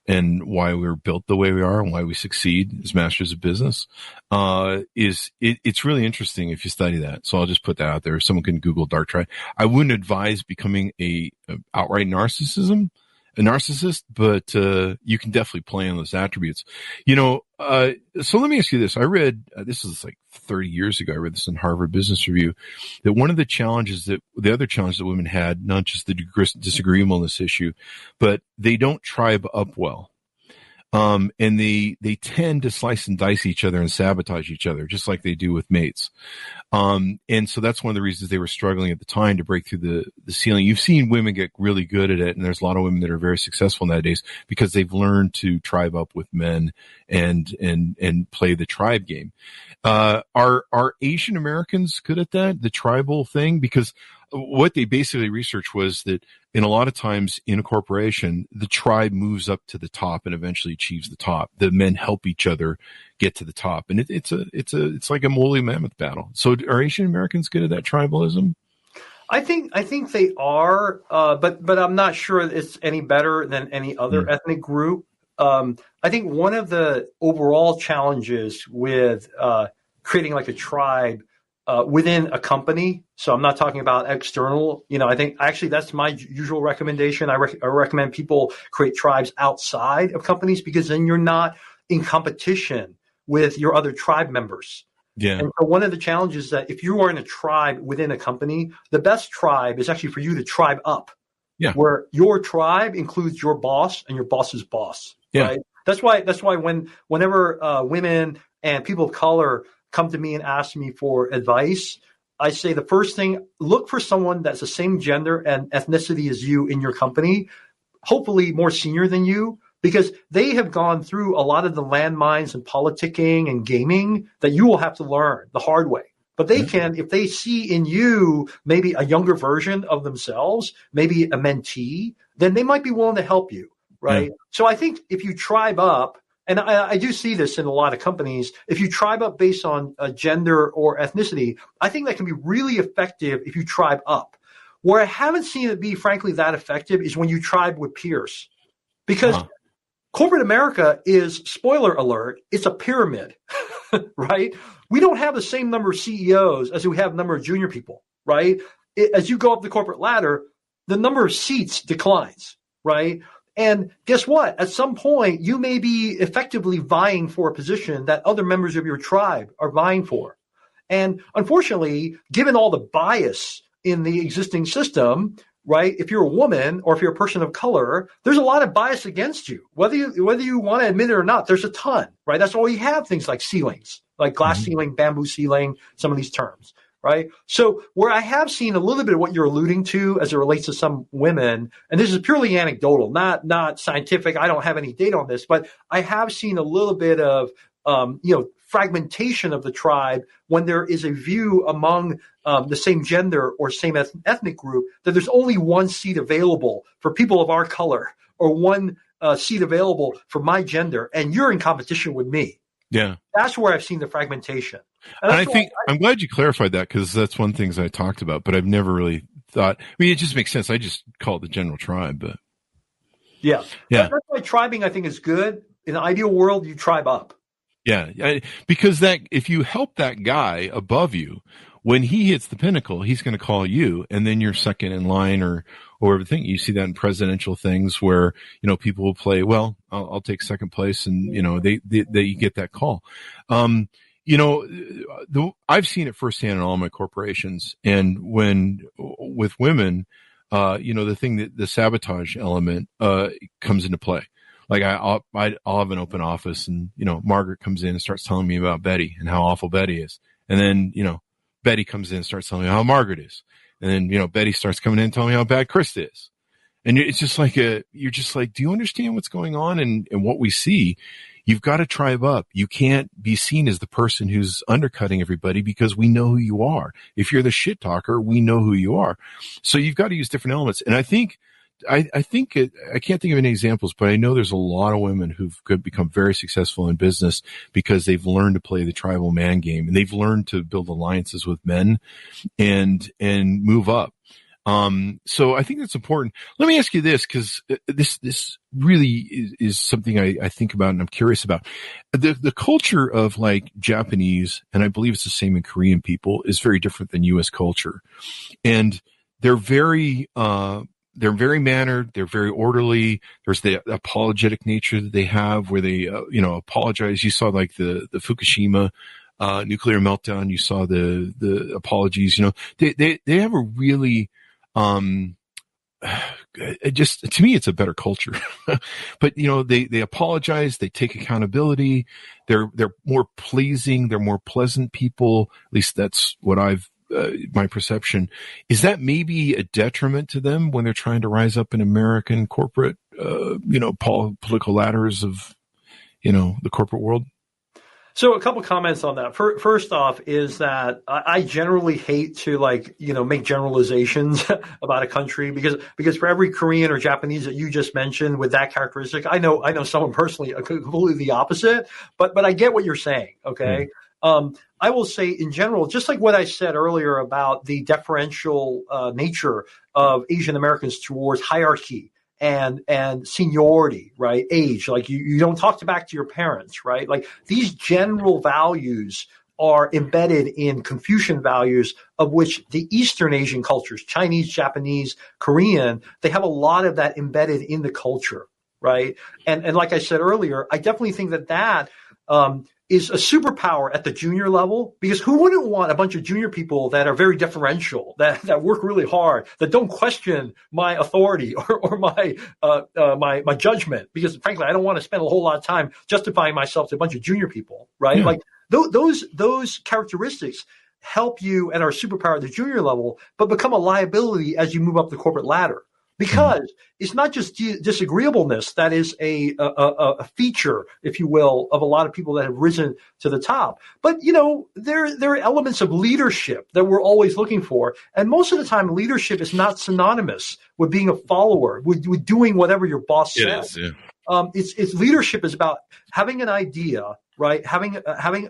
and why we're built the way we are and why we succeed as masters of business, it's really interesting if you study that. So I'll just put that out there. If someone can Google dark triad. I wouldn't advise becoming a outright narcissist, but you can definitely play on those attributes. So let me ask you this. I read, this is like 30 years ago, I read this in Harvard Business Review, that one of the other challenge that women had, not just the disagreeableness issue, but they don't tribe up well. And they tend to slice and dice each other and sabotage each other, just like they do with mates. And so that's one of the reasons they were struggling at the time to break through the ceiling. You've seen women get really good at it, and there's a lot of women that are very successful nowadays because they've learned to tribe up with men and play the tribe game. Are Asian Americans good at that, the tribal thing? Because what they basically researched was that in a lot of times in a corporation, the tribe moves up to the top and eventually achieves the top. The men help each other get to the top, and it's like a woolly mammoth battle. So are Asian Americans good at that tribalism? I think they are, but I'm not sure it's any better than any other ethnic group. I think one of the overall challenges with creating like a tribe within a company. So I'm not talking about external, I think actually that's my usual recommendation. I recommend people create tribes outside of companies, because then you're not in competition with your other tribe members. Yeah. And so one of the challenges is that if you are in a tribe within a company, the best tribe is actually for you to tribe up. Yeah. Where your tribe includes your boss and your boss's boss. Yeah. Right? That's why whenever women and people of color come to me and ask me for advice, I say the first thing, look for someone that's the same gender and ethnicity as you in your company, hopefully more senior than you, because they have gone through a lot of the landmines and politicking and gaming that you will have to learn the hard way. But they can, if they see in you maybe a younger version of themselves, maybe a mentee, then they might be willing to help you. right? So I think if you tribe up, and I do see this in a lot of companies, if you tribe up based on gender or ethnicity, I think that can be really effective if you tribe up. Where I haven't seen it be, frankly, that effective is when you tribe with peers. Because corporate America is, spoiler alert, it's a pyramid, right? We don't have the same number of CEOs as we have number of junior people, right? As you go up the corporate ladder, the number of seats declines, right? And guess what? At some point, you may be effectively vying for a position that other members of your tribe are vying for. And unfortunately, given all the bias in the existing system, right? If you're a woman or if you're a person of color, there's a lot of bias against you. Whether you want to admit it or not, there's a ton, right? That's why we have things like ceilings, like glass ceiling, bamboo ceiling, some of these terms, right? So where I have seen a little bit of what you're alluding to as it relates to some women, and this is purely anecdotal, not scientific. I don't have any data on this, but I have seen a little bit of, fragmentation of the tribe when there is a view among the same gender or same ethnic group that there's only one seat available for people of our color or one seat available for my gender, and you're in competition with me. Yeah. That's where I've seen the fragmentation. And I think I'm glad you clarified that, because that's one of the things I talked about, but I've never really thought, it just makes sense. I just call it the general tribe, but yeah. That's why tribing, I think, is good. In an ideal world, you tribe up. Yeah, because that if you help that guy above you, when he hits the pinnacle, he's going to call you, and then you're second in line or everything. You see that in presidential things where, people will play, well, I'll take second place, and, they get that call. I've seen it firsthand in all my corporations, and with women, the thing that the sabotage element comes into play. Like I'll have an open office, and Margaret comes in and starts telling me about Betty and how awful Betty is, and then Betty comes in and starts telling me how Margaret is, and then Betty starts coming in and telling me how bad Krista is, and it's just like you're just like, do you understand what's going on and what we see? You've got to tribe up. You can't be seen as the person who's undercutting everybody, because we know who you are. If you're the shit talker, we know who you are. So you've got to use different elements, and I think. I can't think of any examples, but I know there's a lot of women who've become very successful in business because they've learned to play the tribal man game, and they've learned to build alliances with men and move up. So I think that's important. Let me ask you this, because this really is something I think about and I'm curious about. The culture of like Japanese, and I believe it's the same in Korean people, is very different than U.S. culture, and they're very mannered. They're very orderly. There's the apologetic nature that they have, where they, apologize. You saw like the Fukushima nuclear meltdown. You saw the apologies. They have a really, just to me, it's a better culture. But they apologize. They take accountability. They're more pleasing. They're more pleasant people. At least that's what my perception. Is that maybe a detriment to them when they're trying to rise up in American corporate, political ladders of, the corporate world? So a couple comments on that. First off is that I generally hate to make generalizations about a country, because for every Korean or Japanese that you just mentioned with that characteristic, I know someone personally completely the opposite, but I get what you're saying. Okay. I will say in general, just like what I said earlier about the deferential nature of Asian Americans towards hierarchy and seniority, right? Age, like you don't talk back to your parents, right? Like these general values are embedded in Confucian values, of which the Eastern Asian cultures, Chinese, Japanese, Korean, they have a lot of that embedded in the culture, right? And like I said earlier, I definitely think that is a superpower at the junior level, because who wouldn't want a bunch of junior people that are very deferential, that work really hard, that don't question my authority or my judgment, because frankly, I don't want to spend a whole lot of time justifying myself to a bunch of junior people, right? Yeah. Like those characteristics help you and are a superpower at the junior level, but become a liability as you move up the corporate ladder. because it's not just disagreeableness that is a feature, if you will, of a lot of people that have risen to the top. But, there are elements of leadership that we're always looking for. And most of the time, leadership is not synonymous with being a follower, with doing whatever your boss says. It is, yeah. It's leadership is about having an idea, right? Having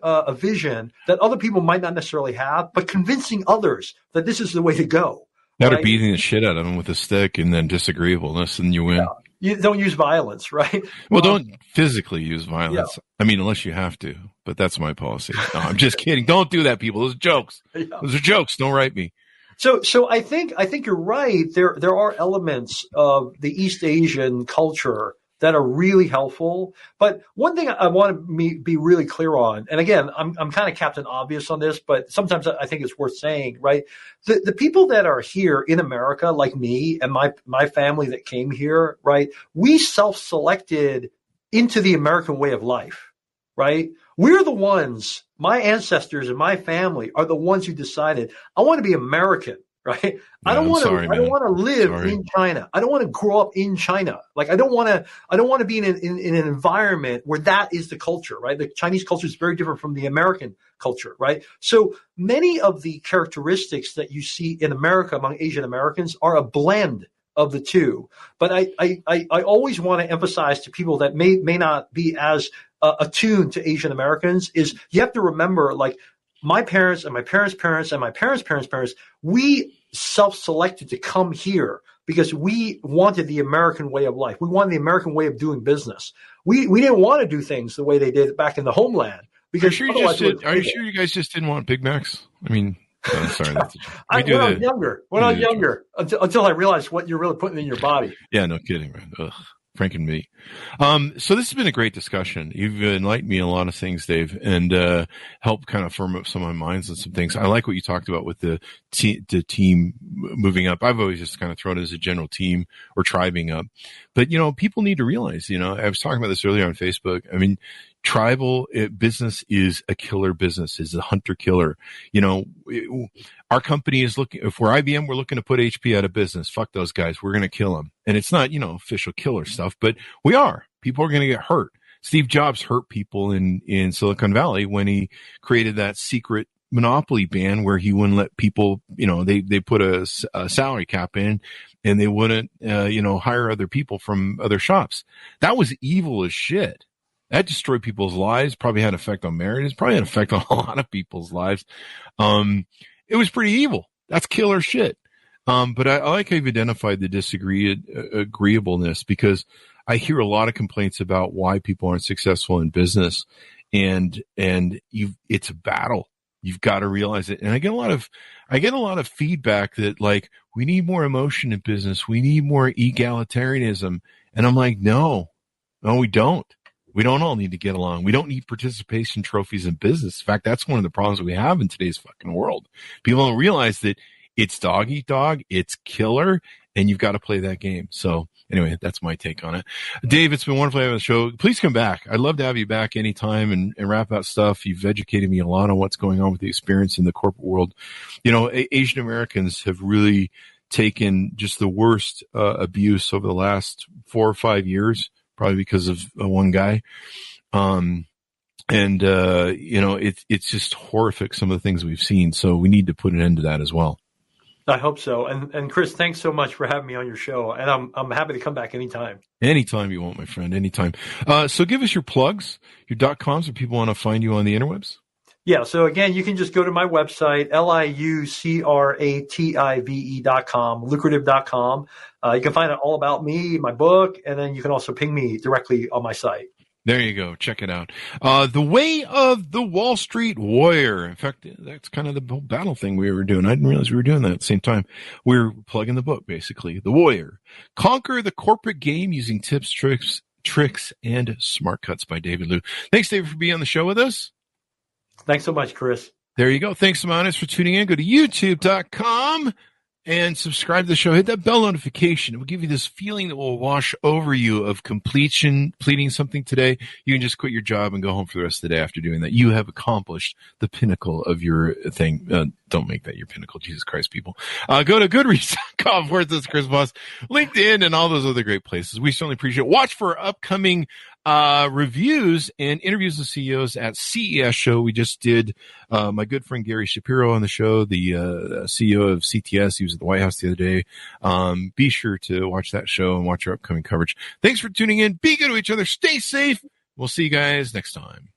a vision that other people might not necessarily have, but convincing others that this is the way to go. That right? Or beating the shit out of them with a stick and then disagreeableness, and you win. Yeah. You don't use violence, right? Well, don't physically use violence. Yeah. I mean, unless you have to, but that's my policy. No, I'm just kidding. Don't do that, people. Those are jokes. Yeah. Those are jokes. Don't write me. So I think you're right. There are elements of the East Asian culture that are really helpful. But one thing I want to be really clear on, and again, I'm kind of Captain Obvious on this, but sometimes I think it's worth saying, right? The people that are here in America, like me and my family that came here, right? We self-selected into the American way of life, right? We're the ones, my ancestors and my family are the ones who decided, I want to be American. Right. Yeah, I don't want to live in China. I don't want to grow up in China. Like I don't want to be in an environment where that is the culture. Right. The Chinese culture is very different from the American culture. Right. So many of the characteristics that you see in America among Asian Americans are a blend of the two. But I always want to emphasize to people that may not be as attuned to Asian Americans is you have to remember, like, my parents and my parents' parents and my parents' parents, we self-selected to come here because we wanted the American way of life. We wanted the American way of doing business. We didn't want to do things the way they did back in the homeland. Because are you sure you guys just didn't want Big Macs? I mean, I'm sorry. When I was younger, until I realized what you're really putting in your body. Yeah, no kidding, man. Ugh. Frank and me. So this has been a great discussion. You've enlightened me on a lot of things, Dave, and helped kind of firm up some of my minds on some things. I like what you talked about with the team moving up. I've always just kind of thrown it as a general team or tribing up. But, people need to realize, I was talking about this earlier on Facebook. I mean, tribal business is a killer business, is a hunter killer. Our company is looking, if we're IBM, we're looking to put HP out of business. Fuck those guys. We're going to kill them. And it's not, official killer stuff, but we are. People are going to get hurt. Steve Jobs hurt people in Silicon Valley when he created that secret monopoly ban where he wouldn't let people, they put a salary cap in and they wouldn't, hire other people from other shops. That was evil as shit. That destroyed people's lives, probably had an effect on marriages, probably had an effect on a lot of people's lives. It was pretty evil. That's killer shit. But I like how you've identified the agreeableness, because I hear a lot of complaints about why people aren't successful in business, and it's a battle. You've got to realize it. And I get a lot of feedback that, like, we need more emotion in business. We need more egalitarianism. And I'm like, no, we don't. We don't all need to get along. We don't need participation trophies in business. In fact, that's one of the problems we have in today's fucking world. People don't realize that it's dog eat dog, it's killer, and you've got to play that game. So anyway, that's my take on it. Dave, it's been wonderful having the show. Please come back. I'd love to have you back anytime and wrap out stuff. You've educated me a lot on what's going on with the experience in the corporate world. Asian Americans have really taken just the worst abuse over the last 4 or 5 years, probably because of one guy. It's just horrific, some of the things we've seen. So we need to put an end to that as well. I hope so. And Chris, thanks so much for having me on your show. And I'm happy to come back anytime. Anytime you want, my friend, anytime. So give us your plugs, your .coms, if people want to find you on the interwebs. Yeah. So again, you can just go to my website, liucrative.com, lucrative.com. You can find out all about me, my book, and then you can also ping me directly on my site. There you go. Check it out. The Way of the Wall Street Warrior. In fact, that's kind of the whole battle thing we were doing. I didn't realize we were doing that at the same time. We're plugging the book, basically. The Warrior. Conquer the Corporate Game Using Tips, Tricks, and Smart Cuts by David Liu. Thanks, David, for being on the show with us. Thanks so much, Chris. There you go. Thanks, Simonis, for tuning in. Go to youtube.com and subscribe to the show. Hit that bell notification. It will give you this feeling that will wash over you of completing something today. You can just quit your job and go home for the rest of the day after doing that. You have accomplished the pinnacle of your thing. Don't make that your pinnacle, Jesus Christ, people. Go to Goodreads.com where it says Chris Voss, LinkedIn, and all those other great places. We certainly appreciate it. Watch for upcoming reviews and interviews with CEOs at CES show. We just did my good friend Gary Shapiro on the show, the CEO of CTS. He was at the White House the other day. Be sure to watch that show and watch our upcoming coverage. Thanks for tuning in. Be good to each other. Stay safe. We'll see you guys next time.